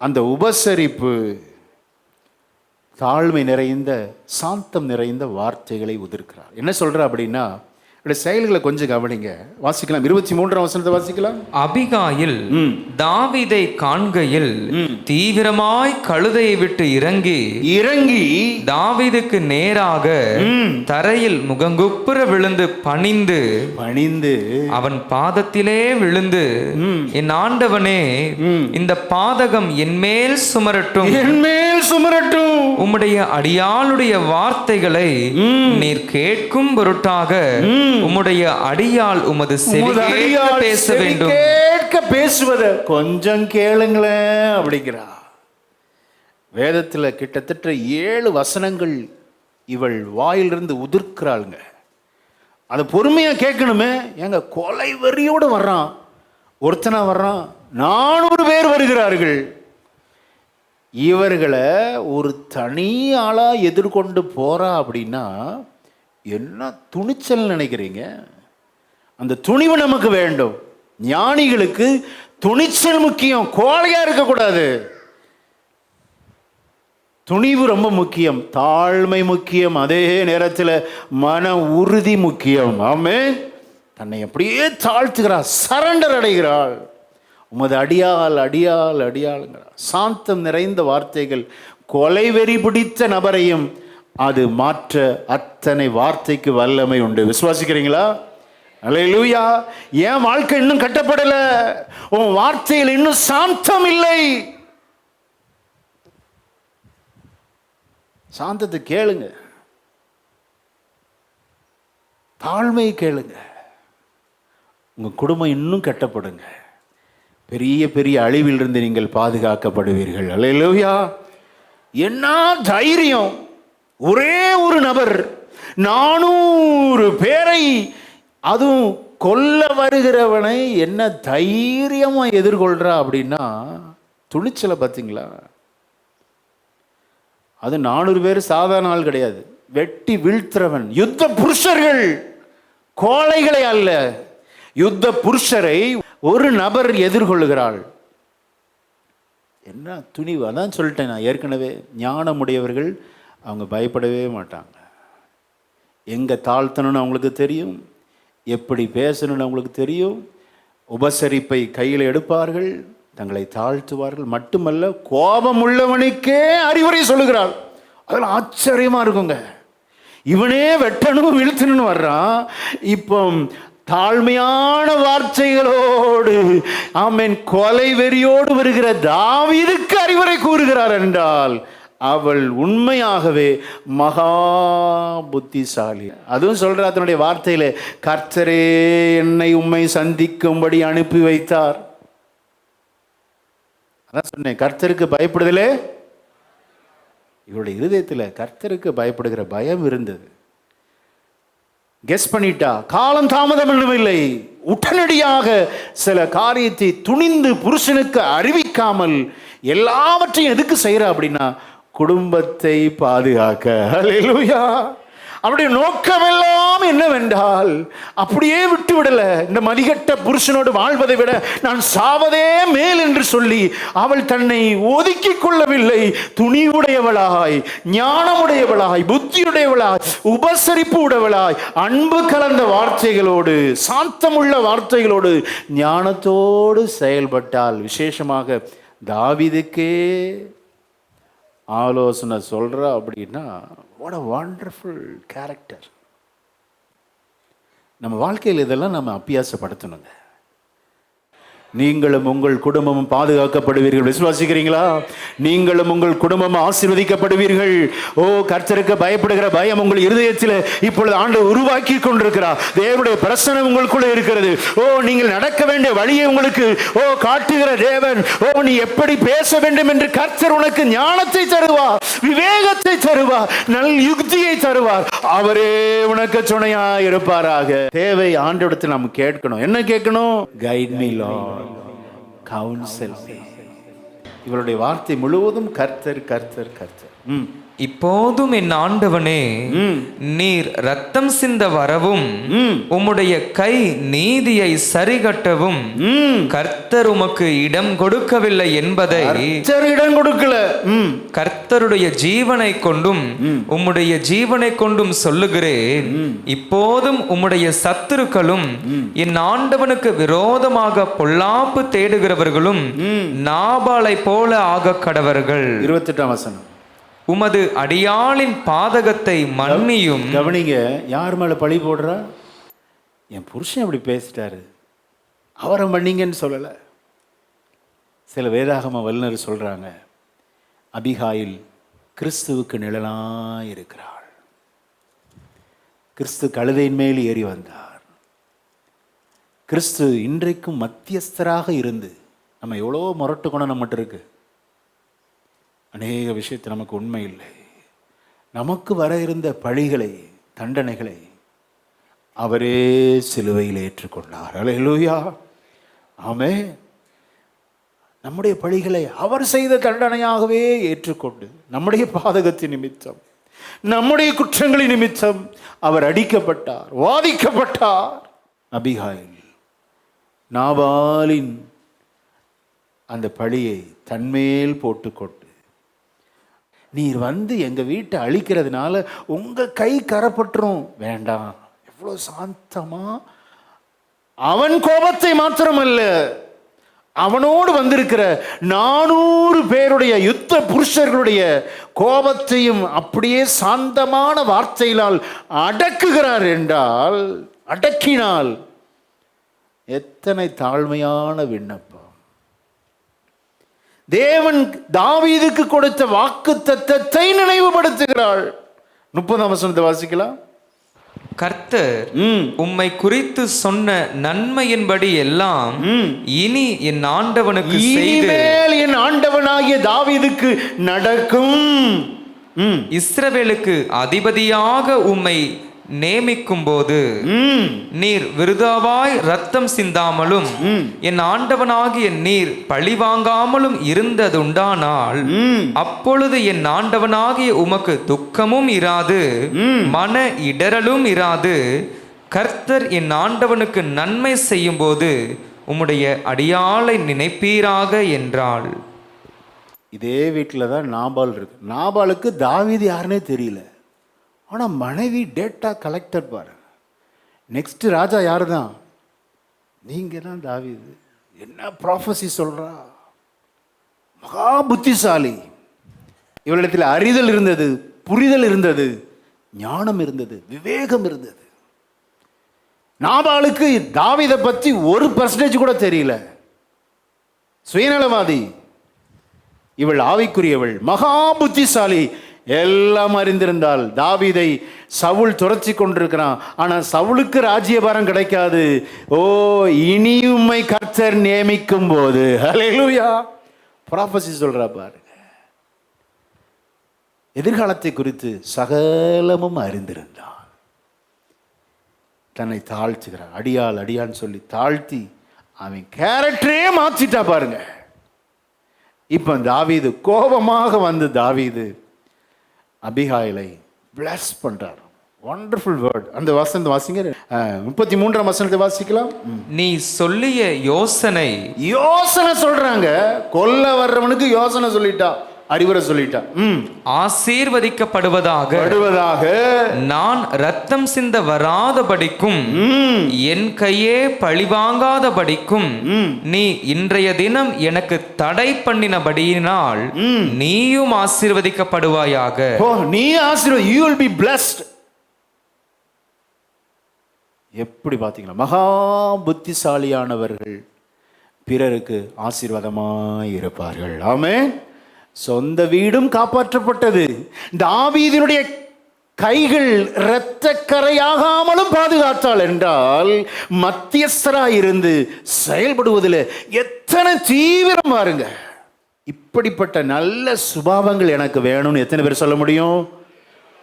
அந்த உபசரிப்பு தாழ்மை நிறைந்த, சாந்தம் நிறைந்த வார்த்தைகளை உதிர்க்கிறார். என்ன சொல்றா அப்படின்னா, செயல்களை கொஞ்சம் கவனிங்க. வாசிக்கலாம், 23ஆம் வசனத்தை வாசிக்கலாம். அபிகாயில் தாவீதை காண்கையில் தீவிரமாய் கழுதையை விட்டு இறங்கி தாவீதுக்கு நேராக தரையில் முகங்குப்புற விழுந்து பணிந்து அவன் பாதத்திலே விழுந்து, என் ஆண்டவனே, இந்த பாதகம் என்மேல் சுமரட்டும், உம்முடைய அடியாளுடைய வார்த்தைகளை நீர் கேட்கும் பொருட்டாக உம்முடைய அடியாள் உமது செவி பேச வேண்டும். கேட்க பேசுவத கொஞ்சம் கேளுங்களேன் அப்படிங்கிறா. வேதத்துல கிட்டத்தட்ட 7 வசனங்கள் இவள் வாயிலிருந்து உதிர்க்கிறாளுங்க. அதை பொறுமையா கேட்கணுமே. எங்க கொலை வெறியோடு வர்றான், ஒருத்தனா வர்றான், 400 பேர் வருகிறார்கள். இவர்களை ஒரு தனி ஆளா எதிர்கொண்டு போறா அப்படின்னா என்ன துணிச்சல் நினைக்கிறீங்க? அந்த துணிவு நமக்கு வேண்டும். ஞானிகளுக்கு துணிச்சல் முக்கியம், கோழையா இருக்கக்கூடாது. துணிவு ரொம்ப முக்கியம், தாழ்மை முக்கியம், அதே நேரத்தில் மன உறுதி முக்கியம். ஆமென். தன்னை அப்படியே தாழ்த்துகிறாள், சரண்டர் அடைகிறாள். உமது அடியாள் அடியாள் அடியாளுங்கிறார். சாந்தம் நிறைந்த வார்த்தைகள் கொலைவெறி பிடித்த நபரையும் அது மாற்ற அத்தனை வார்த்தைக்கு வல்லமை உண்டு. விசுவாசிக்கிறீங்களா? அல்லேலூயா. என் வாழ்க்கை இன்னும் கட்டப்படல, உன் வார்த்தையில் இன்னும் சாந்தம் இல்லை. சாந்தத்தை கேளுங்க, தாழ்மையை கேளுங்க. உங்க குடும்பம் இன்னும் கட்டப்படுங்க. பெரிய பெரிய அழிவிலிருந்து நீங்கள் பாதுகாக்கப்படுவீர்கள். அல்லேலூயா. என்ன தைரியம்! ஒரே ஒரு நபர் 400 பேரை, அதுவும் கொல்ல வருகிறவனை என்ன தைரியமா எதிர்கொள்றா அப்படின்னா, துணிச்சலை பார்த்தீங்களா? அது 400 பேர் சாதாரண ஆள் கிடையாது, வெட்டி வீழ்த்துறவன். யுத்த புருஷர்கள், கோழைகளை அல்ல, யுத்த புருஷரை ஒரு நபர் எதிர்கொள்ளுகிறாள். என்ன துணிவு! அதான் சொல்லிட்டேன் நான் ஏற்கனவே, ஞானமுடையவர்கள் அவங்க பயப்படவே மாட்டாங்க. எங்கே தாழ்த்தணும்னு அவங்களுக்கு தெரியும், எப்படி பேசணும்னு அவங்களுக்கு தெரியும். உபசரிப்பை கையில் எடுப்பார்கள், தங்களை தாழ்த்துவார்கள். மட்டுமல்ல, கோபம் உள்ளவனுக்கே அறிவுரை சொல்லுகிறாள். அதெல்லாம் ஆச்சரியமாக இருக்குங்க. இவனே வெட்டணும் வீழ்த்தணும்னு வர்றான், இப்போ தாழ்மையான வார்த்தைகளோடு, ஆமென், கொலை வெறியோடு வருகிற தாவீதுக்கு அறிவுரை கூறுகிறார் என்றால் அவள் உண்மையாகவே மகா புத்திசாலி. அதுவும் சொல்ற அதனுடைய வார்த்தையில, கர்த்தரே என்னை உம்மை சந்திக்கும்படி அனுப்பி வைத்தார். அதான் சொன்னேன், கர்த்தருக்கு பயப்படுதலே. இவருடைய இருதயத்தில் கர்த்தருக்கு பயப்படுகிற பயம் இருந்தது. கெஸ் பண்ணிட்டா, காலம் தாமதம் இல்லை, உடனடியாக சில காரியத்தை துணிந்து புருஷனுக்கு அறிவிக்காமல் எல்லாவற்றையும் எதுக்கு செய்யறா அப்படின்னா, குடும்பத்தை பாதுகாக்க. ஹல்லேலூயா. அவருடைய நோக்கமெல்லாம் என்னவென்றால், அப்படியே விட்டு விடல. இந்த மதிகட்ட புருஷனோடு வாழ்வதை விட நான் சாவதே மேல் என்று சொல்லி அவள் தன்னை ஒதுக்கி கொள்ளவில்லை. துணிவுடையவளாய், ஞானமுடையவளாய், புத்தியுடையவளாய், உபசரிப்பு உடையவளாய், அன்பு கலந்த வார்த்தைகளோடு, சாந்தமுள்ள வார்த்தைகளோடு, ஞானத்தோடு செயல்பட்டால். விசேஷமாக தாவீதுக்கே ஆலோசனை சொல்றா அப்படின்னா, what a wonderful character. நம்ம வாழ்க்கையில் இதெல்லாம் நம்ம அபியாசப்படுத்தணுங்க. நீங்களும் உங்கள் குடும்பமும் பாதுகாக்கப்படுவீர்கள். விசுவாசிக்கிறீங்களா? நீங்களும் உங்கள் குடும்பமும் ஆசீர்வதிக்கப்படுவீர்கள். ஓ, கர்த்தருக்கு பயப்படுகிற பயம் உங்கள் இருதயத்தில் இப்பொழுது ஆண்டவர் உருவாக்கி கொண்டிருக்கிறார். தேவனுடைய பிரசன்னம் உங்களுக்குள்ளே இருக்கிறது. ஓ, நீங்கள் நடக்க வேண்டிய வழியை உங்களுக்கு காட்டுகிற தேவன். ஓ, நீ எப்படி பேச வேண்டும் என்று கர்த்தர் உனக்கு ஞானத்தை தருவார், விவேகத்தை தருவார், நல் யுக்தியை தருவார். அவரே உனக்கு துணையா இருப்பாராக. தேவை ஆண்டவரிடத்தில் நாம் கேட்கணும். என்ன கேட்கணும்? Guide me Lord, council me. இவருடைய வார்த்தை முழுவதும் கர்த்தர் கர்த்தர் கர்த்தர். இப்போதும் என் ஆண்டவனே, நீர் ரத்தம் சிந்த வரவும் உம்முடைய கை நீதியை சரிகட்டவும் கர்த்தர் உமக்கு இடம் கொடுக்கவில்லை என்பதை இடம் கொடுக்கல. கர்த்தருடைய ஜீவனை கொண்டும் உம்முடைய ஜீவனை கொண்டும் சொல்லுகிறேன். இப்போதும் உம்முடைய சத்துருக்களும் என் ஆண்டவனுக்கு விரோதமாக பொல்லாப்பு தேடுகிறவர்களும் நாபாலை போல ஆக கடவர்கள். 28ஆம் வசனம். உமது அடியாளின் பாதகத்தை மன்னியும். கவனிங்க, யார் மேல பழி போடுறா? என் புருஷன் அப்படி பேசிட்டாரு, அவரை மன்னிங்கன்னு சொல்லல. சில வேதாகம வல்லுநர் சொல்றாங்க, அபிகாயில் கிறிஸ்துவுக்கு நிழலாய் இருக்கிறாள். கிறிஸ்து கழுதையின் மேல் ஏறி வந்தார். கிறிஸ்து இன்றைக்கும் மத்தியஸ்தராக இருந்து, நம்ம எவ்வளோ முரட்டு குணம் நம்மகிட்ட இருக்கு, அநேக விஷயத்தை நமக்கு உண்மை இல்லை, நமக்கு வர இருந்த பழிகளை தண்டனைகளை அவரே சிலுவையில் ஏற்றுக்கொண்டார். அல்லேலூயா, ஆமென். நம்முடைய பழிகளை அவர் செய்த தண்டனையாகவே ஏற்றுக்கொண்டு, நம்முடைய பாதகத்தின் நிமித்தம், நம்முடைய குற்றங்களின் நிமித்தம் அவர் அடிக்கப்பட்டார், வாதிக்கப்பட்டார். அபிகாயில் நாபாலின் அந்த பழியை தன்மேல் போட்டுக்கொண்டு, நீர் வந்து எங்க வீட்டை அழிக்கிறதுனால உங்க கை கரப்பற்றும் வேண்டாம். எவ்வளவு சாந்தமா, அவன் கோபத்தை மாத்திரமல்ல, அவனோடு வந்திருக்கிற 400 பேருடைய யுத்த புருஷர்களுடைய கோபத்தையும் அப்படியே சாந்தமான வார்த்தையினால் அடக்குகிறார் என்றால், அடக்கினால் எத்தனை தாழ்மையான விண்ணப்பம். தேவன் தாவீதுக்கு கொடுத்த வாக்குத்தத்தத்தை நினைவுபடுத்துகிறாள். 30ஆம் வசனத்தை வாசிக்கலாம். கர்த்தர் உம்மை குறித்து சொன்ன நன்மையின்படி எல்லாம் இனி என் ஆண்டவனுக்கு செய்து, என் ஆண்டவனாகிய தாவீதுக்கு நடக்கும். இஸ்ரவேலுக்கு அதிபதியாக உம்மை நியமிக்கும் போது நீர் விருதாவாய் ரத்தம் சிந்தாமலும் என் ஆண்டவனாகிய நீர் பழி வாங்காமலும் இருந்ததுண்டானால், அப்பொழுது என் ஆண்டவனாகிய உமக்கு துக்கமும் இராது, மன இடரலும் இராது. கர்த்தர் என் ஆண்டவனுக்கு நன்மை செய்யும் போது உம்முடைய அடியாளை நினைப்பீராக என்றாள். இதே வீட்டில் தான் நாபால் இருக்கு. நாபாலுக்கு தாவீது யாருன்னே தெரியல. ஆனால் மனைவி டேட்டா கலெக்டர் பாரு. நெக்ஸ்ட் ராஜா யாரு தான்? நீங்க தான் தாவீது. என்ன ப்ராஃபஸி சொல்றா! மகா புத்திசாலி. இவளிடத்தில் அறிதல் இருந்தது, புரிதல் இருந்தது, ஞானம் இருந்தது, விவேகம் இருந்தது. நாபாலுக்கு தாவீதை பற்றி 1% கூட தெரியல. சுயநலவாதி. இவள் ஆவிக்குரியவள், மகா புத்திசாலி. எல்லாம் அறிந்திருந்தால் தாவீதை சவுல் துரத்தி கொண்டிருக்கிறான். ஆனால் சவுலுக்கு ராஜ்யபாரம் கிடைக்காது. ஓ, இனி உம்மை கர்த்தர் நியமிக்கும் போது, ஹல்லேலூயா, ப்ராஃபஸி சொல்றா பாருங்க. எதிர்காலத்தை குறித்து சகலமும் அறிந்திருந்தான். தன்னை தாழ்த்துகிறான். அடியாள் அடியான்னு சொல்லி தாழ்த்தி அவன் கேரக்டரே மாற்றிட்டா பாருங்க. இப்ப தாவீது கோபமாக வந்து தாவீது அபிகாயிலை பிளஸ் பண்றார். Wonderful word. அந்த வசனத்தை வாசிங்க. 33ஆம் வசனத்தை வாசிக்கலாம். நீ சொல்லிய யோசனை சொல்றாங்க. கொல்ல வர்றவனுக்கு யோசனை சொல்லிட்டா, அறிவுரை சொல்லிட்டா. ஆசீர்வதிக்கப்படுவதாக நான் ரத்தம் சிந்த வராதபடிக்கும் என் கையே பழிவாங்காதபடிக்கும் நீ இன்றைய தினம் எனக்கு தடை பண்ணினபடியினால் நீயும் ஆசீர்வதிக்கப்படுவாயாக. நீ ஆசீர்வாத, you will be blessed. எப்படி பாத்தீங்களா? மகா புத்திசாலியானவர்கள் பிறருக்கு ஆசீர்வாதமாய் இருப்பார்கள். ஆமென். சொந்த வீடும் காப்பாற்றப்பட்டது. தாவீதினுடைய கைகள் இரத்தக்கரையாகாமலும் பாதுகாத்தாள் என்றால் மத்தியஸ்தராய் இருந்து செயல்படுவதில் எத்தனை தீவிரம் பாருங்க. இப்படிப்பட்ட நல்ல சுபாவங்கள் எனக்கு வேணும்னு எத்தனை பேர் சொல்ல முடியும்?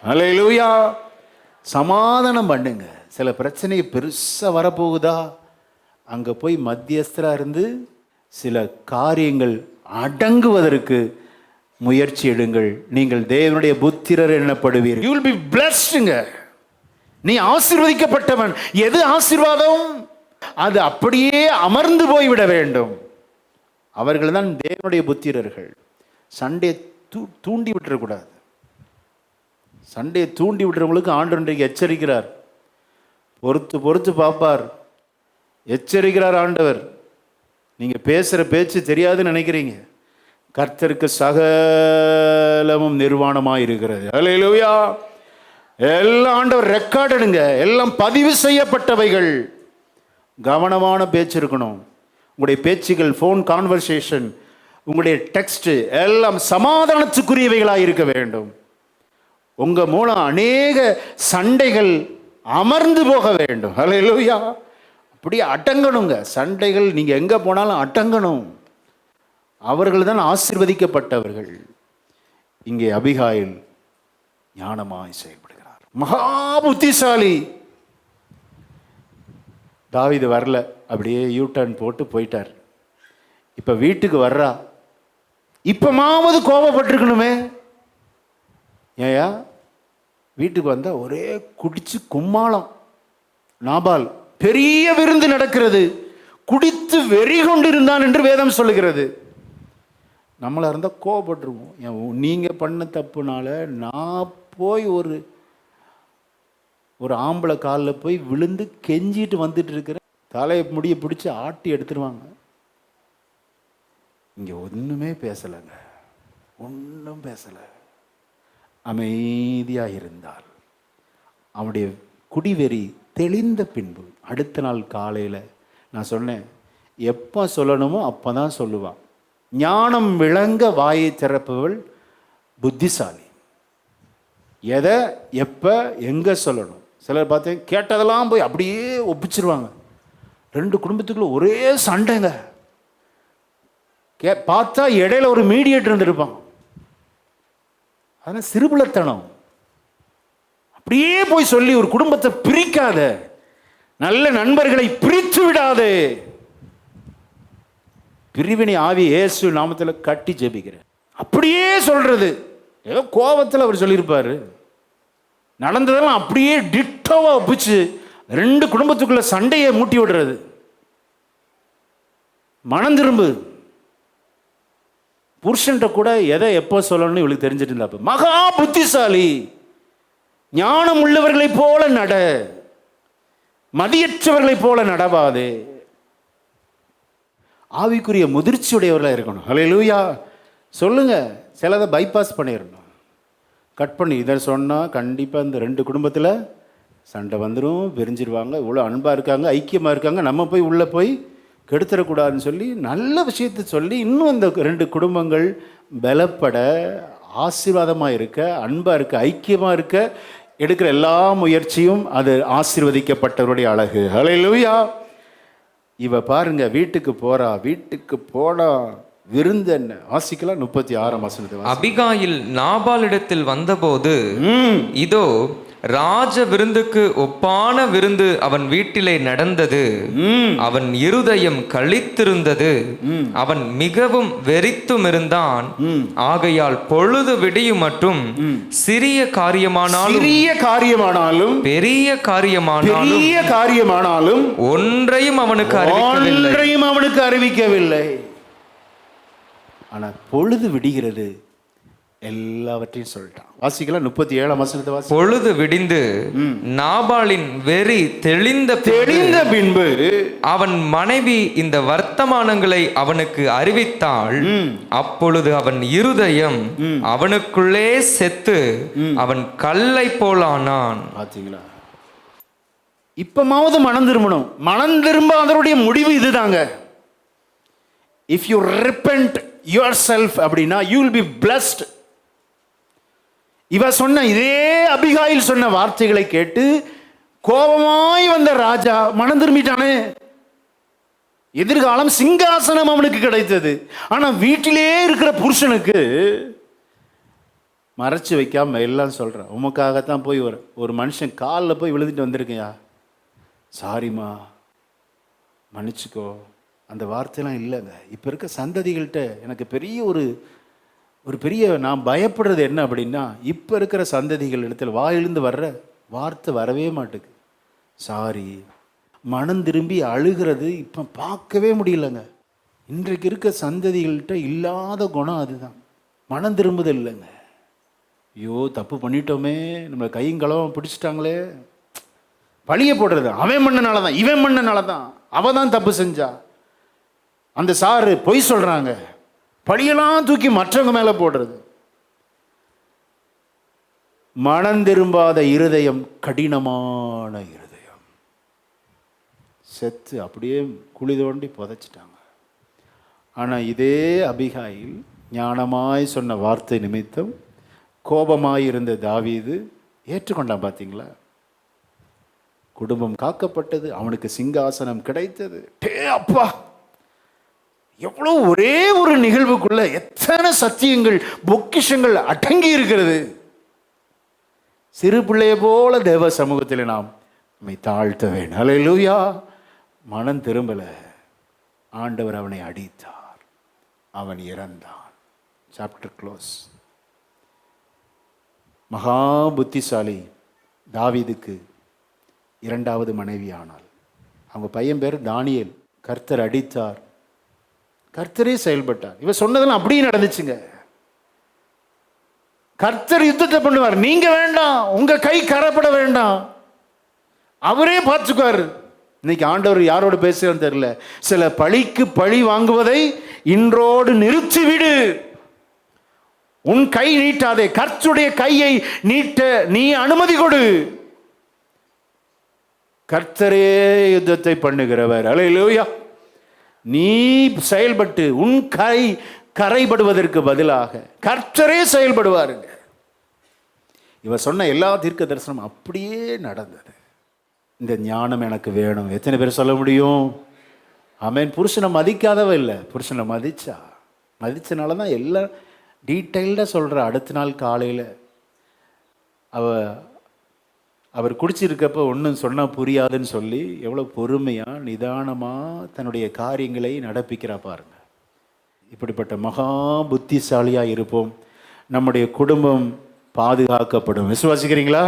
அல்லேலூயா. சமாதானம் பண்ணுங்க. சில பிரச்சனை பெருசாக வரப்போகுதா, அங்கே போய் மத்தியஸ்தராக இருந்து சில காரியங்கள் அடங்குவதற்கு முயற்சி எடுங்கள். நீங்கள் தேவனுடைய புத்திரர் எண்ணப்படுவீர்கள். You will be blessed. நீ ஆசீர்வதிக்கப்பட்டவன். எது ஆசீர்வாதம்? அது அப்படியே அமர்ந்து போய்விட வேண்டும். அவர்கள் தான் தேவனுடைய புத்திரர்கள். சண்டையை தூண்டி விட்டுறக்கூடாது. சண்டையை தூண்டி விட்டுறவங்களுக்கு ஆண்டவர் இன்றைக்கு எச்சரிக்கிறார். பொறுத்து பார்ப்பார். எச்சரிக்கிறார் ஆண்டவர். நீங்கள் பேசுகிற பேச்சு தெரியாதுன்னு நினைக்கிறீங்க. கர்த்தருக்கு சகலமும் நிர்வாணமாக இருக்கிறது. அல்லேலூயா. எல்லாம் ஆண்டவர் ரெக்கார்ட் எடுங்க. எல்லாம் பதிவு செய்யப்பட்டவைகள். கவனமான பேச்சு இருக்கணும். உங்களுடைய பேச்சுகள், ஃபோன் கான்வர்சேஷன், உங்களுடைய டெக்ஸ்ட் எல்லாம் சமாதானத்துக்குரியவைகளாக இருக்க வேண்டும். உங்கள் மூலம் அநேக சண்டைகள் அமர்ந்து போக வேண்டும். அல்லேலூயா. அப்படியே அடங்கணுங்க சண்டைகள். நீங்கள் எங்கே போனாலும் அடங்கணும். அவர்கள் தான் ஆசீர்வதிக்கப்பட்டவர்கள். இங்கே அபிகாயில் ஞானமாய் செயல்படுகிறார். மகா புத்திசாலி. தாவீது வரல, அப்படியே யூட்டர்ன் போட்டு போயிட்டார். இப்போ வீட்டுக்கு வர்றா. இப்பமாவது கோபப்பட்டிருக்கணுமே. ஏயா வீட்டுக்கு வந்தால் ஒரே குடிச்சு கும்மாளம். நாபால் பெரிய விருந்து நடக்கிறது. குடித்து வெறி கொண்டிருந்தான் என்று வேதம் சொல்லுகிறது. நம்மளாக இருந்தால் கோபப்பட்டுருவோம். நீங்கள் பண்ண தப்புனால நான் போய் ஒரு ஆம்பளை காலில் போய் விழுந்து கெஞ்சிட்டு வந்துட்டு இருக்கிறேன். தலையை முடிய பிடிச்சி ஆட்டி எடுத்துருவாங்க. இங்கே ஒன்றுமே பேசலைங்க. ஒன்றும் பேசலை. அமைதியாக இருந்தால் அவனுடைய குடிவெறி தெளிந்த பின்பு அடுத்த நாள் காலையில் நான் சொன்னேன், எப்போ சொல்லணுமோ அப்போ தான் சொல்லுவான். ஞானம் விளங்க வாயை திறப்பவள் புத்திசாலி. எதை எப்போ எங்கே சொல்லணும். சிலர் பார்த்தேன் கேட்டதெல்லாம் போய் அப்படியே ஒப்பிச்சிருவாங்க. 2 குடும்பத்துக்குள்ள ஒரே சண்டைங்க. பார்த்தா இடையில ஒரு மீடியேட்டர் இருந்திருப்பான். அதனால் சிறுபிள்ளைத்தனம். அப்படியே போய் சொல்லி ஒரு குடும்பத்தை பிரிக்காத. நல்ல நண்பர்களை பிரித்து விடாதே. பிரிவினை ஆவி இயேசு நாமத்தில் கட்டி ஜெபிக்கிறேன். அப்படியே சொல்றது. ஏதோ கோபத்தில் அவர் சொல்லியிருப்பாரு. நடந்ததெல்லாம் அப்படியே டிட்டோவா ஒப்பிச்சு 2 குடும்பத்துக்குள்ள சண்டையை மூட்டி விடுறது. மனம் திரும்பு. புருஷன்கிட்ட கூட எதை எப்போ சொல்லணும்னு இவளுக்கு தெரிஞ்சிட்டு இருந்தா. மகா புத்திசாலி. ஞானம் உள்ளவர்களைப் போல நட, மதியற்றவர்களைப் போல நடவாதே. ஆவிக்குரிய முதிர்ச்சியுடையவர்களாக இருக்கணும். அல்லேலூயா. சொல்லுங்க. சிலதை பைபாஸ் பண்ணிடணும். கட் பண்ணி இதை சொன்னால் கண்டிப்பாக இந்த 2 குடும்பத்தில் சண்டை வந்துடும், பிரிஞ்சிருவாங்க. இவ்வளோ அன்பாக இருக்காங்க, ஐக்கியமாக இருக்காங்க, நம்ம போய் உள்ளே போய் கெடுத்துடக்கூடாதுன்னு சொல்லி நல்ல விஷயத்தை சொல்லி இன்னும் அந்த 2 குடும்பங்கள் பலப்பட, ஆசீர்வாதமாக இருக்க, அன்பாக இருக்க, ஐக்கியமாக இருக்க எடுக்கிற எல்லா முயற்சியும் அது ஆசீர்வதிக்கப்பட்டவருடைய அழகு. அல்லேலூயா. இவ பாருங்க, வீட்டுக்கு போனா விருந்து என்ன வாசிக்கலாம். 36ஆம் வசனத்தை. அபிகாயில் நாபாலிடத்தில் வந்தபோது இதோ ராஜ விருந்துக்கு ஒப்பான விருந்து அவன் வீட்டிலே நடந்தது. அவன் இருதயம் களித்திருந்தது. அவன் மிகவும் வெறித்தும் இருந்தான். ஆகையால் பொழுது விடியும் மற்றும் சிறிய காரியமானாலும் பெரிய காரியமானாலும் ஒன்றையும் அவனுக்கு அறிவிக்கவில்லை. ஆனால் பொழுது விடுகிறது, எல்லாவற்றையும் சொல்லிட்டான். வாசிக்கலாம் 37ஆம் வசனத்தை வாசி. பொழுது விடிந்து நாபாலின் வெறி தெளிந்த பின்பு அவன் மனைவி இந்த வர்த்தமானங்களை அவனுக்கு அறிவித்தாள். அப்பொழுது அவன் இருதயம் அவனுக்குள்ளே செத்து அவன் கல்லை போலானான். பாத்தீங்களா? இப்பமாவது மனம் திரும்பணும். மனம் திரும்ப அதனுடைய முடிவு இதுதாங்க. If you repent your self அப்படின்னா யூ வில் பி பிளஸ்ட். இவ சொன்ன இதே அபிகாயில் சொன்ன வார்த்தைகளை கேட்டு கோபமாய் வந்த ராஜா மனம் திரும்பிட்டானே. எதிர்காலம் சிங்காசனம் அவனுக்கு கிடைத்தது. ஆனா வீட்டிலே இருக்கிற புருஷனுக்கு மறைச்சு வைக்காம எல்லாம் சொல்றான். உமக்காகத்தான் போய் ஒரு மனுஷன் காலில் போய் விழுந்துட்டு வந்திருக்கையா, சாரிம்மா மன்னிச்சுக்கோ, அந்த வார்த்தையெல்லாம் இல்லைங்க. இப்போ இருக்க சந்ததிகள்கிட்ட எனக்கு பெரிய ஒரு பெரிய நான் பயப்படுறது என்ன அப்படின்னா, இப்போ இருக்கிற சந்ததிகள் இடத்துல வாயிலிருந்து வர்ற வார்த்தை வரவே மாட்டேங்குது. சாரி, மனம் திரும்பி அழுகிறது இப்போ பார்க்கவே முடியலங்க. இன்றைக்கு இருக்க சந்ததிகள்கிட்ட இல்லாத குணம் அதுதான், மனம் திரும்புதல் இல்லைங்க. ஐயோ தப்பு பண்ணிட்டோமே, நம்மளை கையங்களவும் பிடிச்சிட்டாங்களே, பழிய போடுறது. அவன் மண்ணனால தான், இவன் மண்ணனால தான், அவ தான் தப்பு செஞ்சா, அந்த சாரு பொய் சொல்றாங்க, பழியெல்லாம் தூக்கி மற்றவங்க மேல போடுறது. மனம் திரும்பாத இருதயம் கடினமான இருதயம். செத்து அப்படியே குழி தோண்டி புதைச்சிட்டாங்க. ஆனா இதே அபிகாயில் ஞானமாய் சொன்ன வார்த்தை நிமித்தம் கோபமாய் இருந்த தாவீது ஏற்றுக்கொண்டான். பார்த்தீங்களா, குடும்பம் காக்கப்பட்டது, அவனுக்கு சிங்காசனம் கிடைத்தது. அப்பா, எவ்வளோ ஒரே ஒரு நிகழ்வுக்குள்ள எத்தனை சத்தியங்கள் பொக்கிஷங்கள் அடங்கி இருக்கிறது. சிறு பிள்ளைய போல தேவ சமூகத்தில் நாம் நம்மை தாழ்த்த வேண்டும். ஹல்லேலூயா. மனம் திரும்பல, ஆண்டவர் அவனை அடித்தார், அவன் இறந்தான். Chapter close. மகா புத்திசாலி தாவீதுக்கு இரண்டாவது மனைவி ஆனாள். அவங்க பையன் பேர் தானியேல். கர்த்தர் அடித்தார், கர்த்தரே செயல்பட்டார். இவ சொன்னதெல்லாம் அப்படியே நடந்துச்சுங்க. கர்த்தர் யுத்தத்தை பண்ணுவார், நீங்க வேண்டாம், உங்க கை கரப்பட வேண்டாம், அவரே பார்த்துக்குவார். இன்னைக்கு ஆண்டவர் யாரோடு பேசுறான்னு தெரியல. சில பழிக்கு பழி வாங்குவதை இன்றோடு நிறுத்திவிடு, உன் கை நீட்டாதே, கர்த்தருடைய கையை நீட்ட நீ அனுமதி கொடு. கர்த்தரே யுத்தத்தை பண்ணுகிறவர். அல்லேலூயா. நீ செயல்பட்டு உன் கை கரைபடுவதற்கு பதிலாக கர்த்தரே செயல்படுவாருங்க. இவ சொன்ன எல்லா தீர்க்க தரிசனம் அப்படியே நடந்தது. இந்த ஞானம் எனக்கு வேணும். எத்தனை பேர் சொல்ல முடியும்? ஆமென். புருஷனை மதிக்காதவ இல்லை, புருஷனை மதிச்சனால தான் எல்லாம் டீட்டெயில்டாக சொல்கிற. அடுத்த நாள் காலையில் அவர் குடிச்சிருக்கப்போ ஒன்றும் சொன்னால் புரியாதுன்னு சொல்லி எவ்வளோ பொறுமையாக நிதானமாக தன்னுடைய காரியங்களை நடப்பிக்கிறா பாருங்க. இப்படிப்பட்ட மகா புத்திசாலியாக இருப்போம். நம்முடைய குடும்பம் பாதுகாக்கப்படும். விசுவாசிக்கிறீங்களா?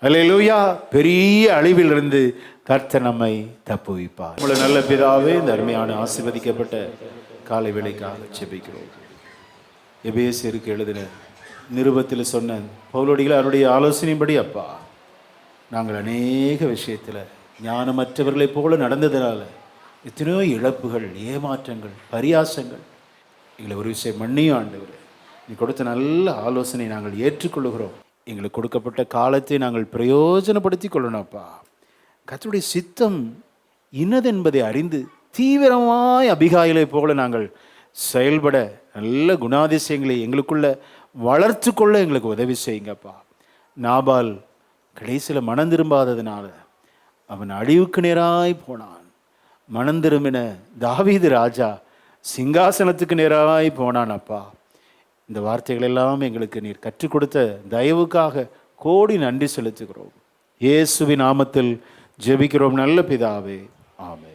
அல்லேலூயா. பெரிய அழிவிலிருந்து கர்த்தர் நம்மை தப்புவிப்பார். உங்களை நல்ல பிதாவே, இந்த அருமையான ஆசீர்வதிக்கப்பட்ட காலை வேளைக்காக ஜெபிக்கிறோம். எபேசியருக்கு எழுதின நிருபத்தில் சொன்ன பவுலடிகள் அவருடைய ஆலோசனைப்படி அப்பா, நாங்கள் அநேக விஷயத்தில் ஞானமற்றவர்களைப் போல நடந்ததுனால எத்தனையோ இழப்புகள், ஏமாற்றங்கள், பரியாசங்கள், எங்களை ஒரு விஷயம் மன்னியும் ஆண்டவர். நீ கொடுத்த நல்ல ஆலோசனை நாங்கள் ஏற்றுக்கொள்கிறோம். எங்களுக்கு கொடுக்கப்பட்ட காலத்தை நாங்கள் பிரயோஜனப்படுத்தி கொள்ளணும்ப்பா. கர்த்தருடைய சித்தம் இன்னதென்பதை அறிந்து தீவிரமாய் அபிகாயிலை போல நாங்கள் செயல்பட நல்ல குணாதிசயங்களை எங்களுக்குள்ள வளர்த்து கொள்ள எங்களுக்கு உதவி செய்யுங்கப்பா. நாபால் கடைசியில் மனம் திரும்பாததுனால அவன் அழிவுக்கு நேராய் போனான். மனம் திரும்பின தாவீது ராஜா சிங்காசனத்துக்கு நேராய் போனான். அப்பா, இந்த வார்த்தைகள் எல்லாம் எங்களுக்கு நீர் கற்றுக் கொடுத்த தயவுக்காக கோடி நன்றி செலுத்துகிறோம். இயேசுவின் நாமத்தில் ஜெபிக்கிறோம் நல்ல பிதாவே, ஆமென்.